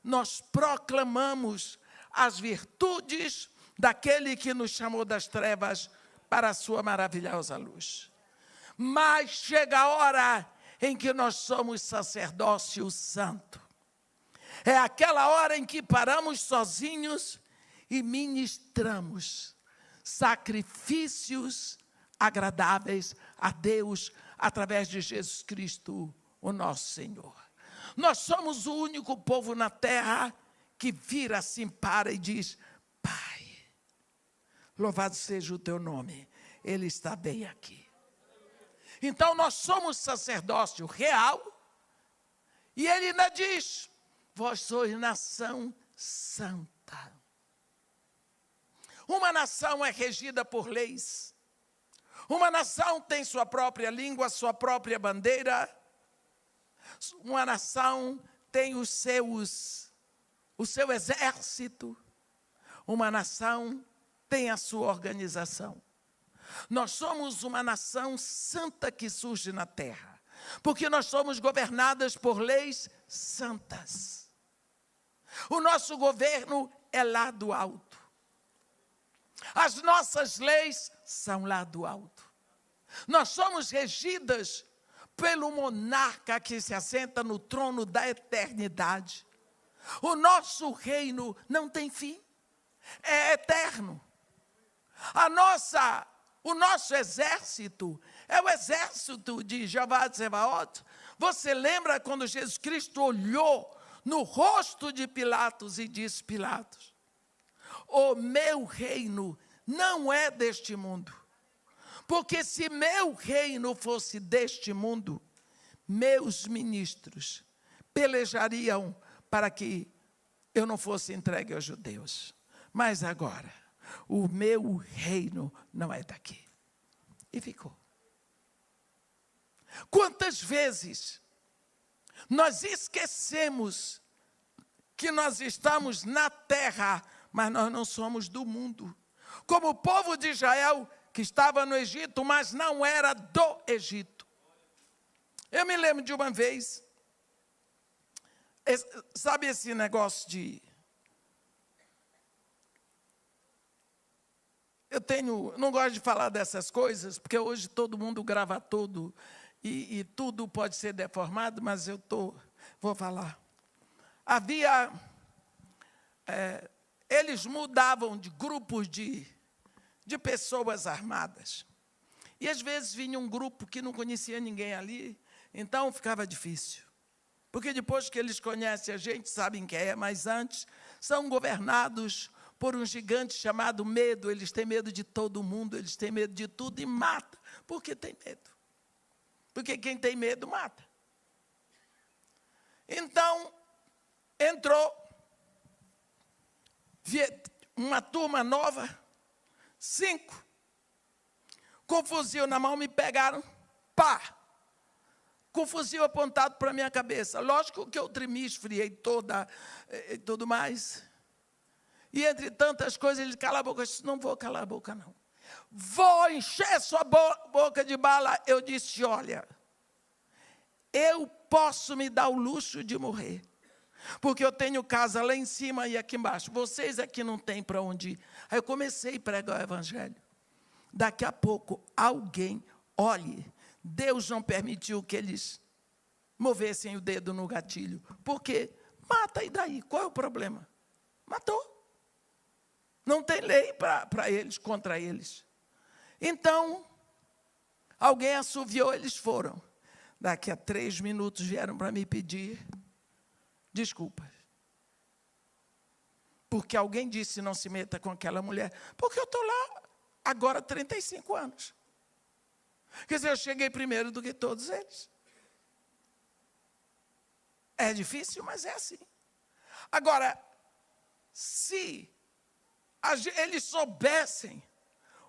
nós proclamamos as virtudes daquele que nos chamou das trevas para a sua maravilhosa luz. Mas chega a hora em que nós somos sacerdócio santo. É aquela hora em que paramos sozinhos e ministramos sacrifícios agradáveis a Deus através de Jesus Cristo, o nosso Senhor. Nós somos o único povo na terra que vira assim para e diz: Pai, louvado seja o teu nome, Ele está bem aqui. Então nós somos sacerdócio real, e Ele ainda diz: vós sois nação santa. Uma nação é regida por leis. Uma nação tem sua própria língua, sua própria bandeira. Uma nação tem o seu exército. Uma nação tem a sua organização. Nós somos uma nação santa que surge na terra, porque nós somos governadas por leis santas. O nosso governo é lá do alto. As nossas leis são lá do alto. Nós somos regidas pelo monarca que se assenta no trono da eternidade. O nosso reino não tem fim, é eterno. O nosso exército é o exército de Jeová de Sebaot. Você lembra quando Jesus Cristo olhou no rosto de Pilatos e disse: Pilatos, o meu reino não é deste mundo. Porque se meu reino fosse deste mundo, meus ministros pelejariam para que eu não fosse entregue aos judeus. Mas agora, o meu reino não é daqui. E ficou. Quantas vezes nós esquecemos que nós estamos na terra, mas nós não somos do mundo. Como o povo de Israel, que estava no Egito, mas não era do Egito. Eu me lembro de uma vez, sabe esse negócio de... não gosto de falar dessas coisas, porque hoje todo mundo grava tudo, e tudo pode ser deformado, mas vou falar. Eles mudavam de grupos de pessoas armadas. E às vezes vinha um grupo que não conhecia ninguém ali, então ficava difícil. Porque depois que eles conhecem a gente, sabem quem é, mas antes são governados por um gigante chamado medo. Eles têm medo de todo mundo, eles têm medo de tudo e mata. Por que tem medo? Porque quem tem medo mata. Então, entrou uma turma nova, 5, com fuzil na mão, me pegaram, pá, com fuzil apontado para a minha cabeça. Lógico que eu tremi, esfriei toda e tudo mais. E entre tantas coisas, ele cala a boca. Eu disse: não vou calar a boca, não. Vou encher sua boca de bala. Eu disse: olha, eu posso me dar o luxo de morrer, porque eu tenho casa lá em cima e aqui embaixo. Vocês aqui não têm para onde ir. Aí eu comecei a pregar o evangelho. Daqui a pouco, alguém, olhe, Deus não permitiu que eles movessem o dedo no gatilho. Por quê? Mata, e daí? Qual é o problema? Matou. Não tem lei para eles, contra eles. Então, alguém assoviou, eles foram. Daqui a 3 minutos vieram para me pedir desculpas. Porque alguém disse: não se meta com aquela mulher. Porque eu estou lá agora há 35 anos. Quer dizer, eu cheguei primeiro do que todos eles. É difícil, mas é assim. Agora, se eles soubessem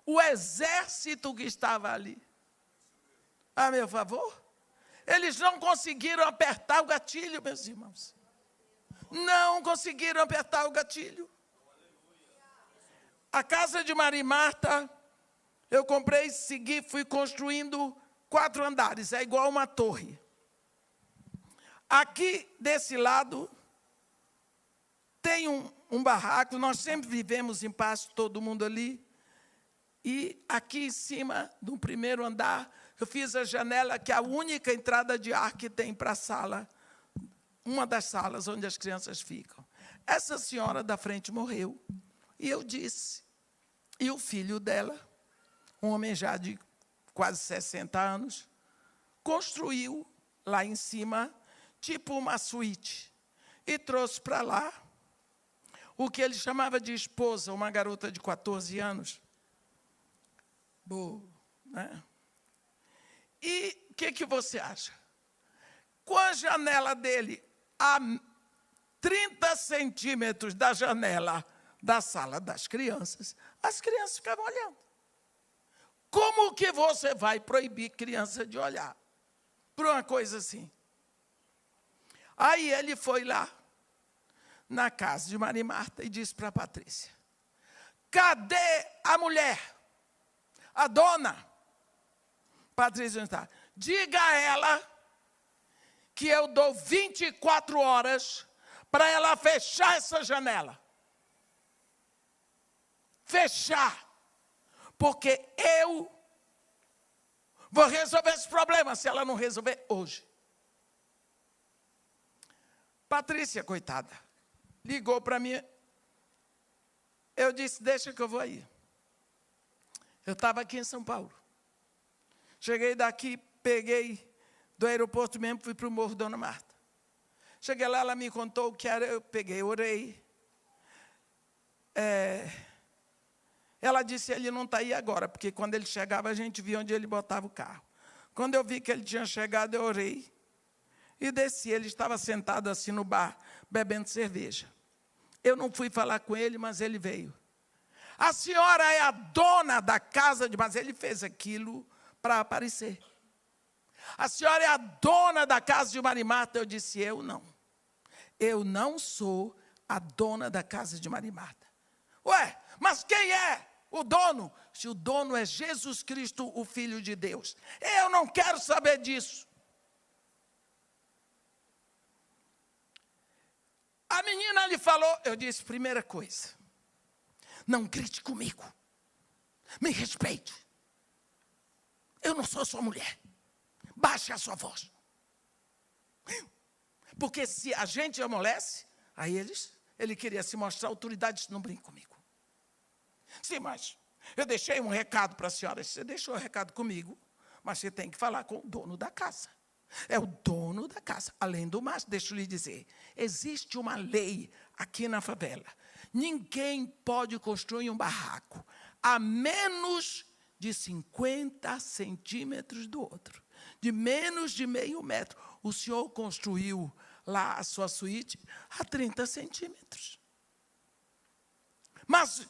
o exército que estava ali a meu favor, eles não conseguiram apertar o gatilho, meus irmãos. Não conseguiram apertar o gatilho. A casa de Maria e Marta, eu comprei, segui, fui construindo 4 andares, é igual uma torre. Aqui, desse lado, tem um barraco, nós sempre vivemos em paz, todo mundo ali. E aqui em cima, do primeiro andar, eu fiz a janela, que é a única entrada de ar que tem para a sala, uma das salas onde as crianças ficam. Essa senhora da frente morreu. E eu disse, e o filho dela, um homem já de quase 60 anos, construiu lá em cima, tipo uma suíte, e trouxe para lá o que ele chamava de esposa, uma garota de 14 anos. Boa, né? E o que você acha? Com a janela dele a 30 centímetros da janela da sala das crianças, as crianças ficavam olhando. Como que você vai proibir criança de olhar para uma coisa assim? Aí ele foi lá na casa de Maria e Marta e disse para a Patrícia: cadê a mulher? A dona? Patrícia não está. Diga a ela que eu dou 24 horas para ela fechar essa janela. Fechar. Porque eu vou resolver esse problema se ela não resolver hoje. Patrícia, coitada, ligou para mim. Eu disse: deixa que eu vou aí. Eu estava aqui em São Paulo. Cheguei daqui, peguei do aeroporto mesmo, fui para o Morro Dona Marta. Cheguei lá, ela me contou o que era, eu peguei, orei. Ela disse: ele não está aí agora, porque quando ele chegava, a gente via onde ele botava o carro. Quando eu vi que ele tinha chegado, eu orei e desci. Ele estava sentado assim no bar, bebendo cerveja. Eu não fui falar com ele, mas ele veio. A senhora é a dona da casa de... Mas ele fez aquilo para aparecer. A senhora é a dona da casa de Maria e Marta. Eu disse: eu não. Eu não sou a dona da casa de Maria e Marta. Ué, mas quem é o dono? Se o dono é Jesus Cristo, o Filho de Deus. Eu não quero saber disso. A menina lhe falou, eu disse: primeira coisa, não grite comigo. Me respeite. Eu não sou sua mulher. Baixe a sua voz. Porque se a gente amolece, aí ele queria se mostrar autoridade, disse: não brinque comigo. Sim, mas eu deixei um recado para a senhora. Você deixou o recado comigo, mas você tem que falar com o dono da casa. É o dono da casa. Além do mais, deixa eu lhe dizer, existe uma lei aqui na favela. Ninguém pode construir um barraco a menos de 50 centímetros do outro. De menos de meio metro. O senhor construiu lá a sua suíte a 30 centímetros. Mas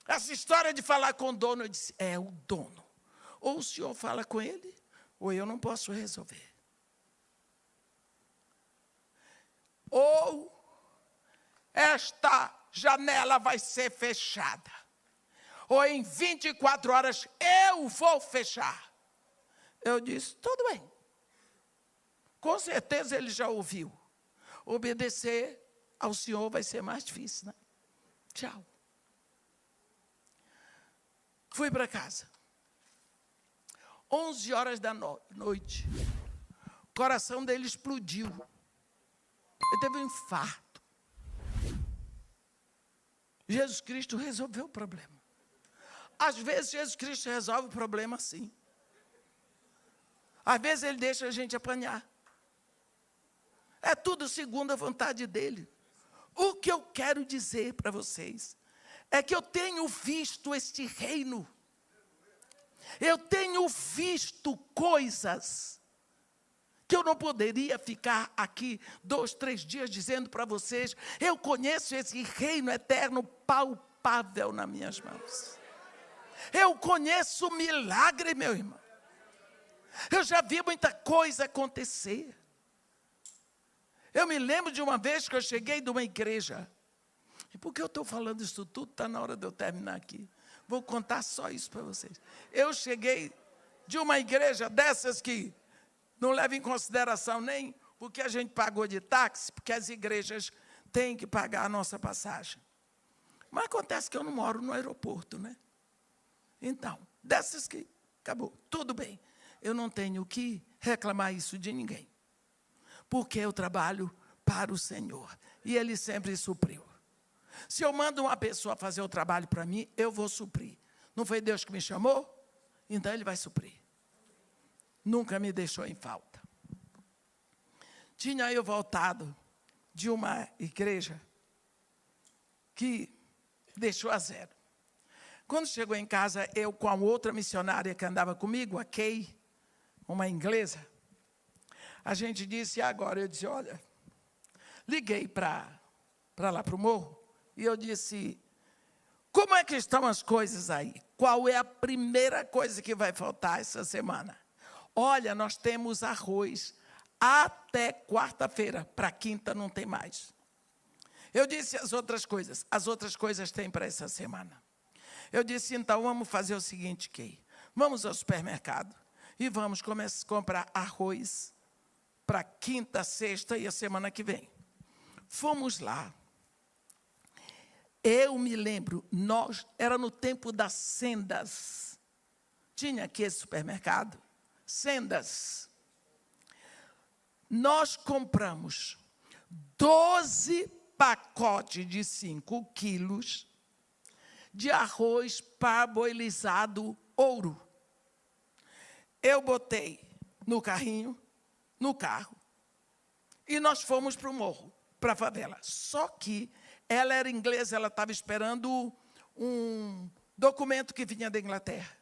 essa história de falar com o dono, eu disse: é o dono. Ou o senhor fala com ele, ou eu não posso resolver. Ou esta janela vai ser fechada. Ou em 24 horas eu vou fechar. Eu disse: tudo bem. Com certeza ele já ouviu. Obedecer ao senhor vai ser mais difícil, né? Tchau. Fui para casa. 11 horas da noite. O coração dele explodiu. Ele teve um infarto. Jesus Cristo resolveu o problema. Às vezes, Jesus Cristo resolve o problema assim. Às vezes, ele deixa a gente apanhar. É tudo segundo a vontade dele. O que eu quero dizer para vocês é que eu tenho visto este reino. Eu tenho visto coisas que eu não poderia ficar aqui 2, 3 dias dizendo para vocês. Eu conheço esse reino eterno palpável nas minhas mãos. Eu conheço o milagre, meu irmão. Eu já vi muita coisa acontecer. Eu me lembro de uma vez que eu cheguei de uma igreja. E por que eu estou falando isso tudo? Está na hora de eu terminar aqui. Vou contar só isso para vocês. Eu cheguei de uma igreja dessas que não leva em consideração nem o que a gente pagou de táxi, porque as igrejas têm que pagar a nossa passagem. Mas acontece que eu não moro no aeroporto, né? Então, dessas que acabou, tudo bem. Eu não tenho que reclamar isso de ninguém. Porque eu trabalho para o Senhor. E Ele sempre supriu. Se eu mando uma pessoa fazer o trabalho para mim, eu vou suprir. Não foi Deus que me chamou? Então Ele vai suprir. Nunca me deixou em falta. Tinha eu voltado de uma igreja que deixou a zero. Quando chegou em casa, eu com a outra missionária que andava comigo, a Kay, uma inglesa, a gente disse: e agora? Eu disse: olha, liguei para para lá, para o morro. E eu disse, como é que estão as coisas aí? Qual é a primeira coisa que vai faltar essa semana? Olha, nós temos arroz até quarta-feira, para quinta não tem mais. Eu disse as outras coisas têm para essa semana. Eu disse, então, vamos fazer o seguinte, Kay. Vamos ao supermercado e vamos começar a comprar arroz para quinta, sexta e a semana que vem. Fomos lá. Eu me lembro, era no tempo das sendas. Tinha aqui esse supermercado, sendas. Nós compramos 12 pacotes de 5 quilos de arroz parboilizado ouro. Eu botei no carrinho, no carro, e nós fomos para o morro, para a favela. Só que ela era inglesa, ela estava esperando um documento que vinha da Inglaterra.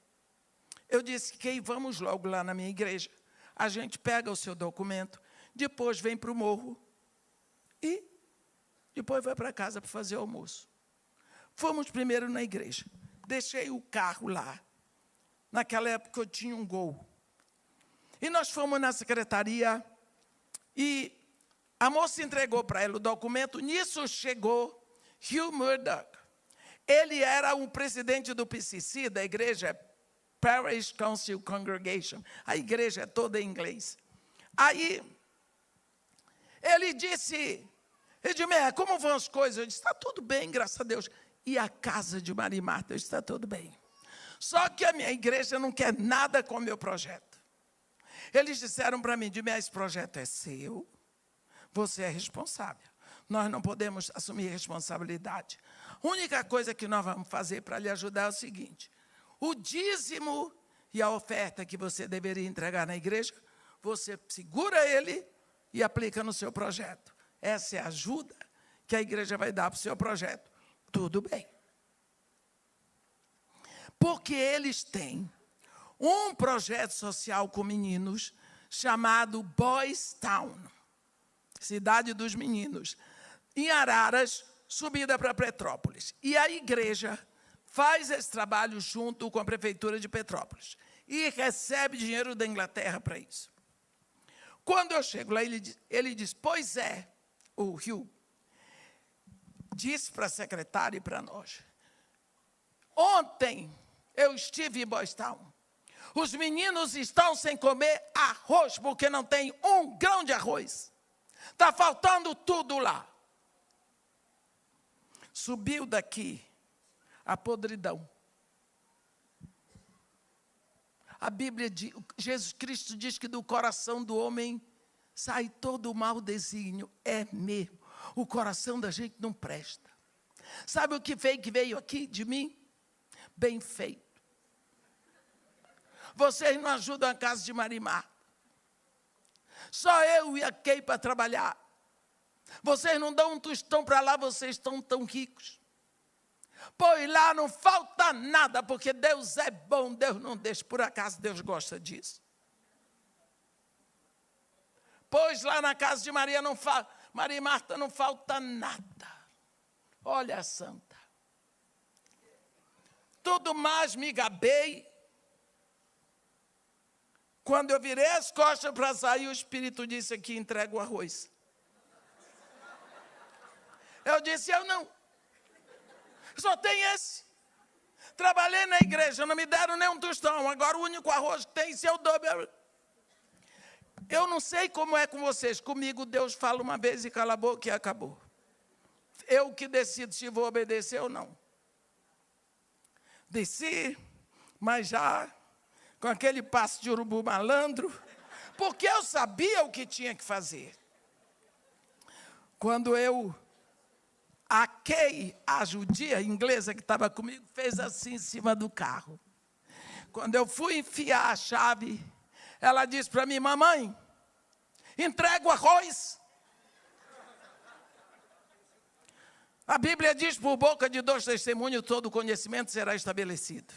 Eu disse, Kay, vamos logo lá na minha igreja. A gente pega o seu documento, depois vem para o morro e depois vai para casa para fazer o almoço. Fomos primeiro na igreja. Deixei o carro lá. Naquela época eu tinha um Gol. E nós fomos na secretaria e a moça entregou para ela o documento. Nisso chegou Hugh Murdoch. Ele era o presidente do PCC, da igreja Parish Council Congregation. A igreja é toda em inglês. Aí, ele disse, Edmé, como vão as coisas? Eu disse, está tudo bem, graças a Deus. E a casa de Maria e Marta, eu disse, está tudo bem. Só que a minha igreja não quer nada com o meu projeto. Eles disseram para mim, Edmé, esse projeto é seu, você é responsável. Nós não podemos assumir responsabilidade. A única coisa que nós vamos fazer para lhe ajudar é o seguinte, o dízimo e a oferta que você deveria entregar na igreja, você segura ele e aplica no seu projeto. Essa é a ajuda que a igreja vai dar para o seu projeto. Tudo bem. Porque eles têm um projeto social com meninos chamado Boys Town, Cidade dos Meninos, em Araras, subida para Petrópolis. E a igreja faz esse trabalho junto com a prefeitura de Petrópolis e recebe dinheiro da Inglaterra para isso. Quando eu chego lá, ele diz, pois é, o Hugh disse para a secretária e para nós, ontem eu estive em Boys Town, os meninos estão sem comer arroz, porque não tem um grão de arroz. Está faltando tudo lá. Subiu daqui a podridão. A Bíblia diz, Jesus Cristo diz que do coração do homem sai todo o mau desígnio. É mesmo. O coração da gente não presta. Sabe o que veio aqui de mim? Bem feito. Vocês não ajudam a casa de Marimar. Só eu e a Kay para trabalhar. Vocês não dão um tostão para lá, vocês estão tão ricos. Pois lá não falta nada, porque Deus é bom, Deus não deixa. Por acaso Deus gosta disso? Pois lá na casa de Maria e Marta não falta nada. Olha a santa. Tudo mais me gabei. Quando eu virei as costas para sair, o Espírito disse aqui, entrega o arroz. Eu disse, eu não. Só tem esse. Trabalhei na igreja, não me deram nem um tostão. Agora o único arroz que tem, se eu dou... Eu não sei como é com vocês. Comigo Deus fala uma vez e cala a boca e acabou. Eu que decido se vou obedecer ou não. Desci, mas já com aquele passo de urubu malandro, porque eu sabia o que tinha que fazer. Quando a Kay, a judia inglesa que estava comigo, fez assim em cima do carro. Quando eu fui enfiar a chave, ela disse para mim, mamãe, entrega o arroz. A Bíblia diz, por boca de 2 testemunhos, todo conhecimento será estabelecido.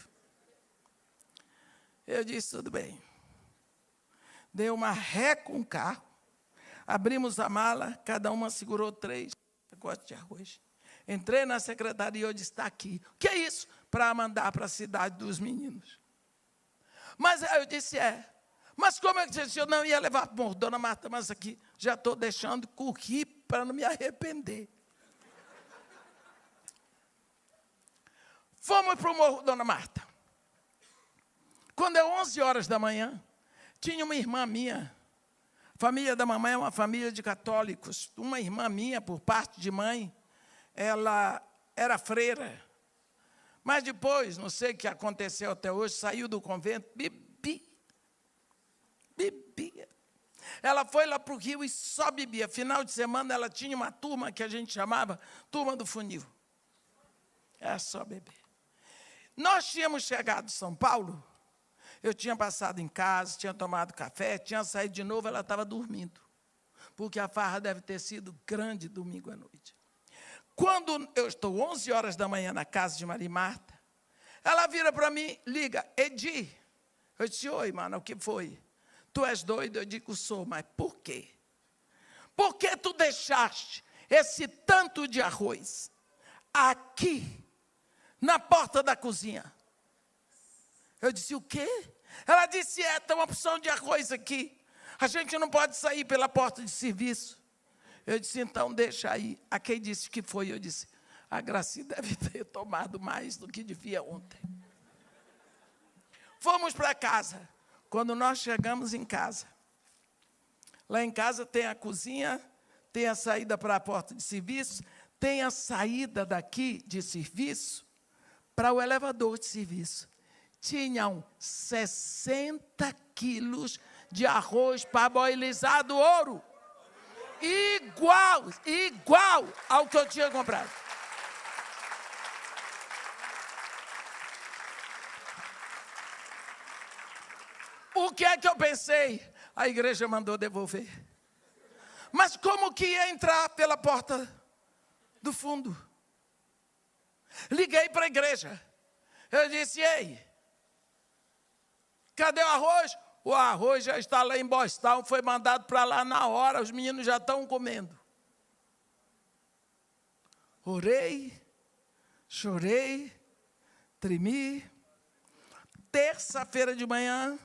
Eu disse, tudo bem. Dei uma ré com o carro, abrimos a mala, cada uma segurou 3. Eu gosto de arroz. Entrei na secretaria e eu disse, está aqui. O que é isso? Para mandar para a cidade dos meninos. Mas aí eu disse, Mas como é que disse? Eu não ia levar para o morro, dona Marta, mas aqui já estou deixando correr para não me arrepender. Fomos para o morro, dona Marta. Quando é 11 horas da manhã, tinha uma irmã minha. A família da mamãe é uma família de católicos. Uma irmã minha, por parte de mãe, ela era freira. Mas depois, não sei o que aconteceu até hoje, saiu do convento, bebia. Ela foi lá para o Rio e só bebia. Final de semana, ela tinha uma turma que a gente chamava Turma do Funil. Era só beber. Nós tínhamos chegado em São Paulo, eu tinha passado em casa, tinha tomado café, tinha saído de novo, ela estava dormindo. Porque a farra deve ter sido grande domingo à noite. Quando eu estou 11 horas da manhã na casa de Maria e Marta, ela vira para mim, liga, Edi. Eu disse, oi, mano, o que foi? Tu és doido? Eu digo, sou, mas por quê? Por que tu deixaste esse tanto de arroz aqui, na porta da cozinha? Eu disse, o quê? Ela disse, tem uma porção de arroz aqui. A gente não pode sair pela porta de serviço. Eu disse, então deixa aí. A quem disse que foi? Eu disse, a Graci deve ter tomado mais do que devia ontem. Fomos para casa. Quando nós chegamos em casa, lá em casa tem a cozinha, tem a saída para a porta de serviço, tem a saída daqui de serviço para o elevador de serviço. Tinham 60 quilos de arroz parboilizado ouro. Igual ao que eu tinha comprado. O que é que eu pensei? A igreja mandou devolver. Mas como que ia entrar pela porta do fundo? Liguei para a igreja. Eu disse, ei, cadê o arroz? O arroz já está lá em Boston, foi mandado para lá na hora, os meninos já estão comendo. Orei, chorei, tremi. Terça-feira de manhã,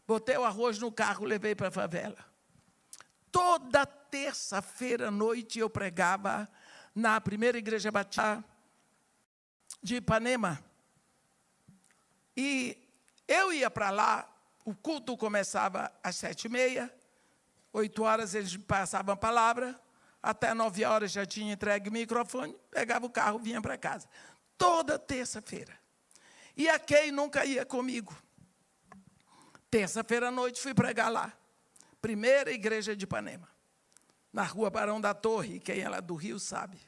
botei o arroz no carro, levei para a favela. Toda terça-feira à noite eu pregava na primeira igreja batista de Ipanema. E eu ia para lá, o culto começava às 7h30, 8 horas eles passavam a palavra, até 9 horas já tinha entregue o microfone, pegava o carro, vinha para casa. Toda terça-feira. E a Kay nunca ia comigo. Terça-feira à noite fui pregar lá. Primeira igreja de Ipanema. Na rua Barão da Torre, quem é lá do Rio sabe.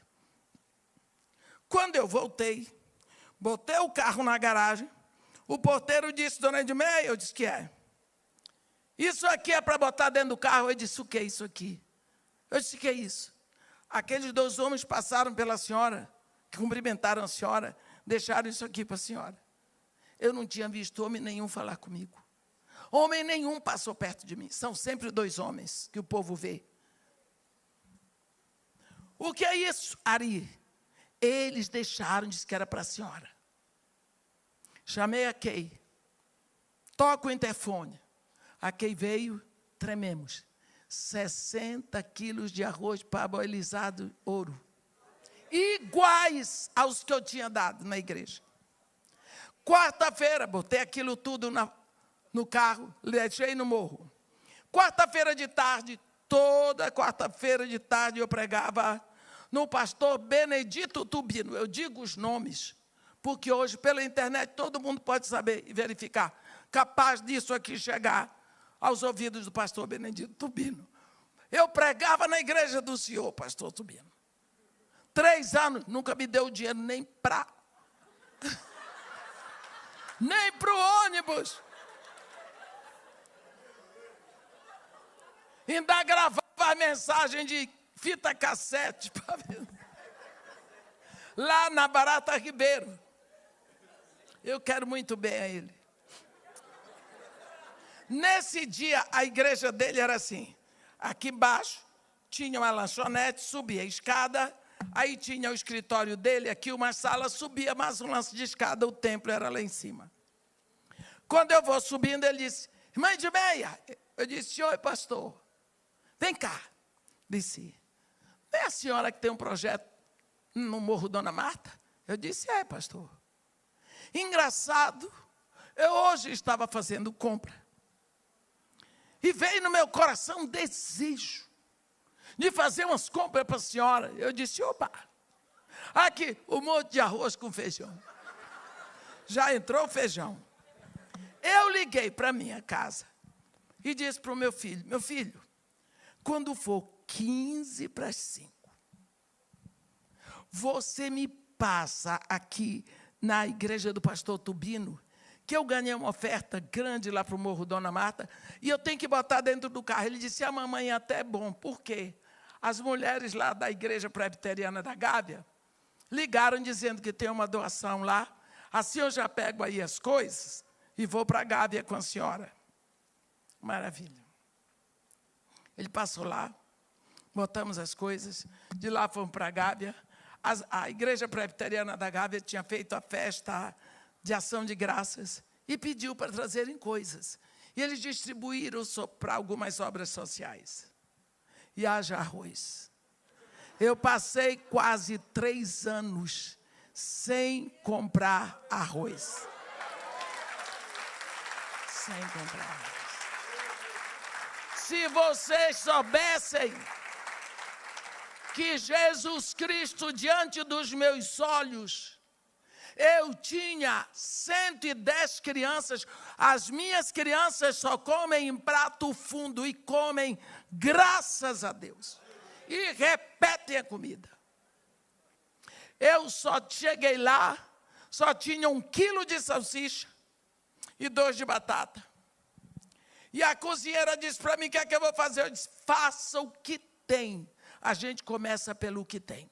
Quando eu voltei, botei o carro na garagem, o porteiro disse, dona Edmeia, eu disse que é. Isso aqui é para botar dentro do carro. Eu disse, o que é isso aqui? Eu disse, o que é isso? Aqueles 2 homens passaram pela senhora, que cumprimentaram a senhora, deixaram isso aqui para a senhora. Eu não tinha visto homem nenhum falar comigo. Homem nenhum passou perto de mim. São sempre 2 homens que o povo vê. O que é isso, Ari? Eles deixaram, disse que era para a senhora. Chamei a Kay. Toco o interfone. A Kay veio, trememos. 60 quilos de arroz parboilizado ouro. Iguais aos que eu tinha dado na igreja. Quarta-feira, botei aquilo tudo no carro, deixei no morro. Quarta-feira de tarde, toda quarta-feira de tarde eu pregava no pastor Benedito Tubino. Eu digo os nomes, porque hoje pela internet todo mundo pode saber e verificar. Capaz disso aqui chegar aos ouvidos do pastor Benedito Tubino. Eu pregava na igreja do senhor, pastor Tubino. 3 anos, nunca me deu dinheiro nem para o ônibus. Ainda gravava a mensagem de fita cassete para ver. Lá na Barata Ribeiro. Eu quero muito bem a ele. Nesse dia, a igreja dele era assim. Aqui embaixo, tinha uma lanchonete, subia a escada Aí tinha o escritório dele, aqui uma sala, subia mais um lance de escada, o templo era lá em cima. Quando eu vou subindo, ele disse, irmã Edmeia. Eu disse, oi, pastor, vem cá. Disse, não é a senhora que tem um projeto no Morro Dona Marta? Eu disse, é, pastor. Engraçado, eu hoje estava fazendo compra. E veio no meu coração um desejo de fazer umas compras para a senhora. Eu disse, opa, aqui, um monte de arroz com feijão. Já entrou o feijão. Eu liguei para minha casa e disse para o meu filho, quando for 15 para as 5, você me passa aqui na igreja do pastor Tubino, que eu ganhei uma oferta grande lá para o Morro Dona Marta, e eu tenho que botar dentro do carro. Ele disse, a mamãe é até bom. Por quê? As mulheres lá da igreja presbiteriana da Gávea ligaram dizendo que tem uma doação lá. Assim eu já pego aí as coisas e vou para a Gávea com a senhora. Maravilha. Ele passou lá, botamos as coisas, de lá fomos para a Gávea. A igreja presbiteriana da Gávea tinha feito a festa de ação de graças e pediu para trazerem coisas. E eles distribuíram para algumas obras sociais. E haja arroz. Eu passei quase 3 anos sem comprar arroz. Sem comprar arroz. Se vocês soubessem que Jesus Cristo, diante dos meus olhos, eu tinha 110 crianças, as minhas crianças só comem em prato fundo e comem, graças a Deus, e repetem a comida. Eu só cheguei lá, só tinha 1 quilo de salsicha e 2 de batata. E a cozinheira disse para mim, o que é que eu vou fazer? Eu disse, faça o que tem. A gente começa pelo que tem.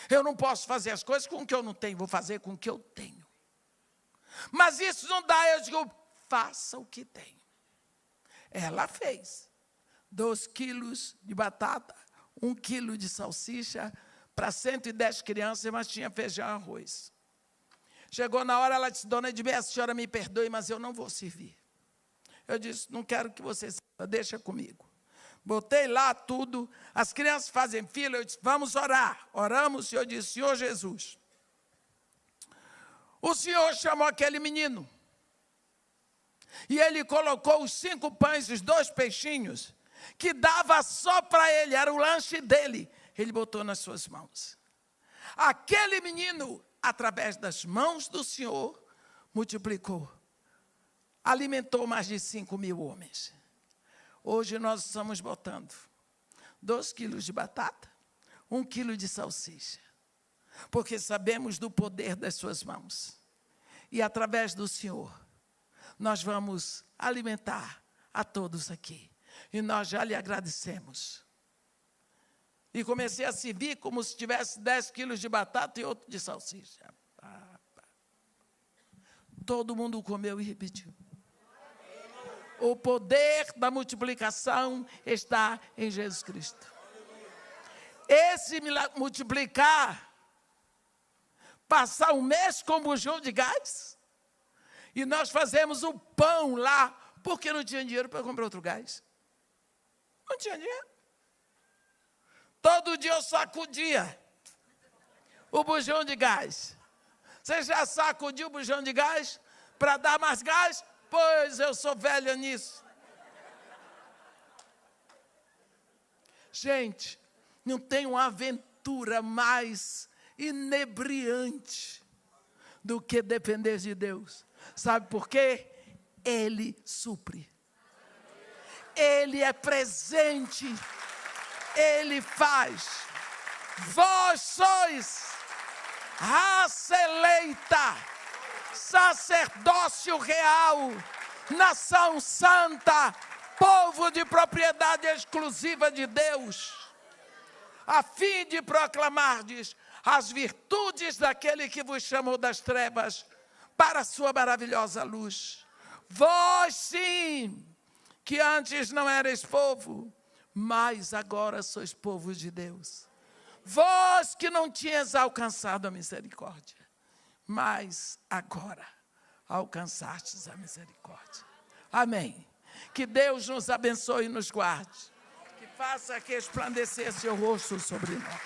Eu não posso fazer as coisas com o que eu não tenho, vou fazer com o que eu tenho. Mas isso não dá, eu digo, faça o que tem. Ela fez 2 quilos de batata, 1 quilo de salsicha, para 110 crianças, mas tinha feijão e arroz. Chegou na hora, ela disse, dona Edmeia, a senhora me perdoe, mas eu não vou servir. Eu disse, não quero que você sirva, deixa comigo. Botei lá tudo, as crianças fazem fila, eu disse, vamos orar. Oramos, o Senhor disse, Senhor Jesus, o Senhor chamou aquele menino, e ele colocou os 5 pães e os 2 peixinhos, que dava só para ele, era o lanche dele, ele botou nas suas mãos. Aquele menino, através das mãos do Senhor, multiplicou, alimentou mais de 5.000 homens. Hoje nós estamos botando 2 quilos de batata, 1 quilo de salsicha, porque sabemos do poder das suas mãos. E através do Senhor, nós vamos alimentar a todos aqui. E nós já lhe agradecemos. E comecei a servir como se tivesse 10 quilos de batata e outro de salsicha. Todo mundo comeu e repetiu. O poder da multiplicação está em Jesus Cristo. Esse multiplicar, passar um mês com bujão de gás, e nós fazemos o pão lá, porque não tinha dinheiro para comprar outro gás. Não tinha dinheiro. Todo dia eu sacudia o bujão de gás. Você já sacudiu o bujão de gás para dar mais gás? Pois eu sou velha nisso. Gente, não tem uma aventura mais inebriante do que depender de Deus. Sabe por quê? Ele supre. Ele é presente. Ele faz. Vós sois raça eleita, sacerdócio real, nação santa, povo de propriedade exclusiva de Deus, a fim de proclamardes as virtudes daquele que vos chamou das trevas para a sua maravilhosa luz. Vós sim, que antes não erais povo, mas agora sois povo de Deus. Vós que não tinhas alcançado a misericórdia, mas agora alcançastes a misericórdia. Amém. Que Deus nos abençoe e nos guarde. Que faça resplandecer seu rosto sobre nós.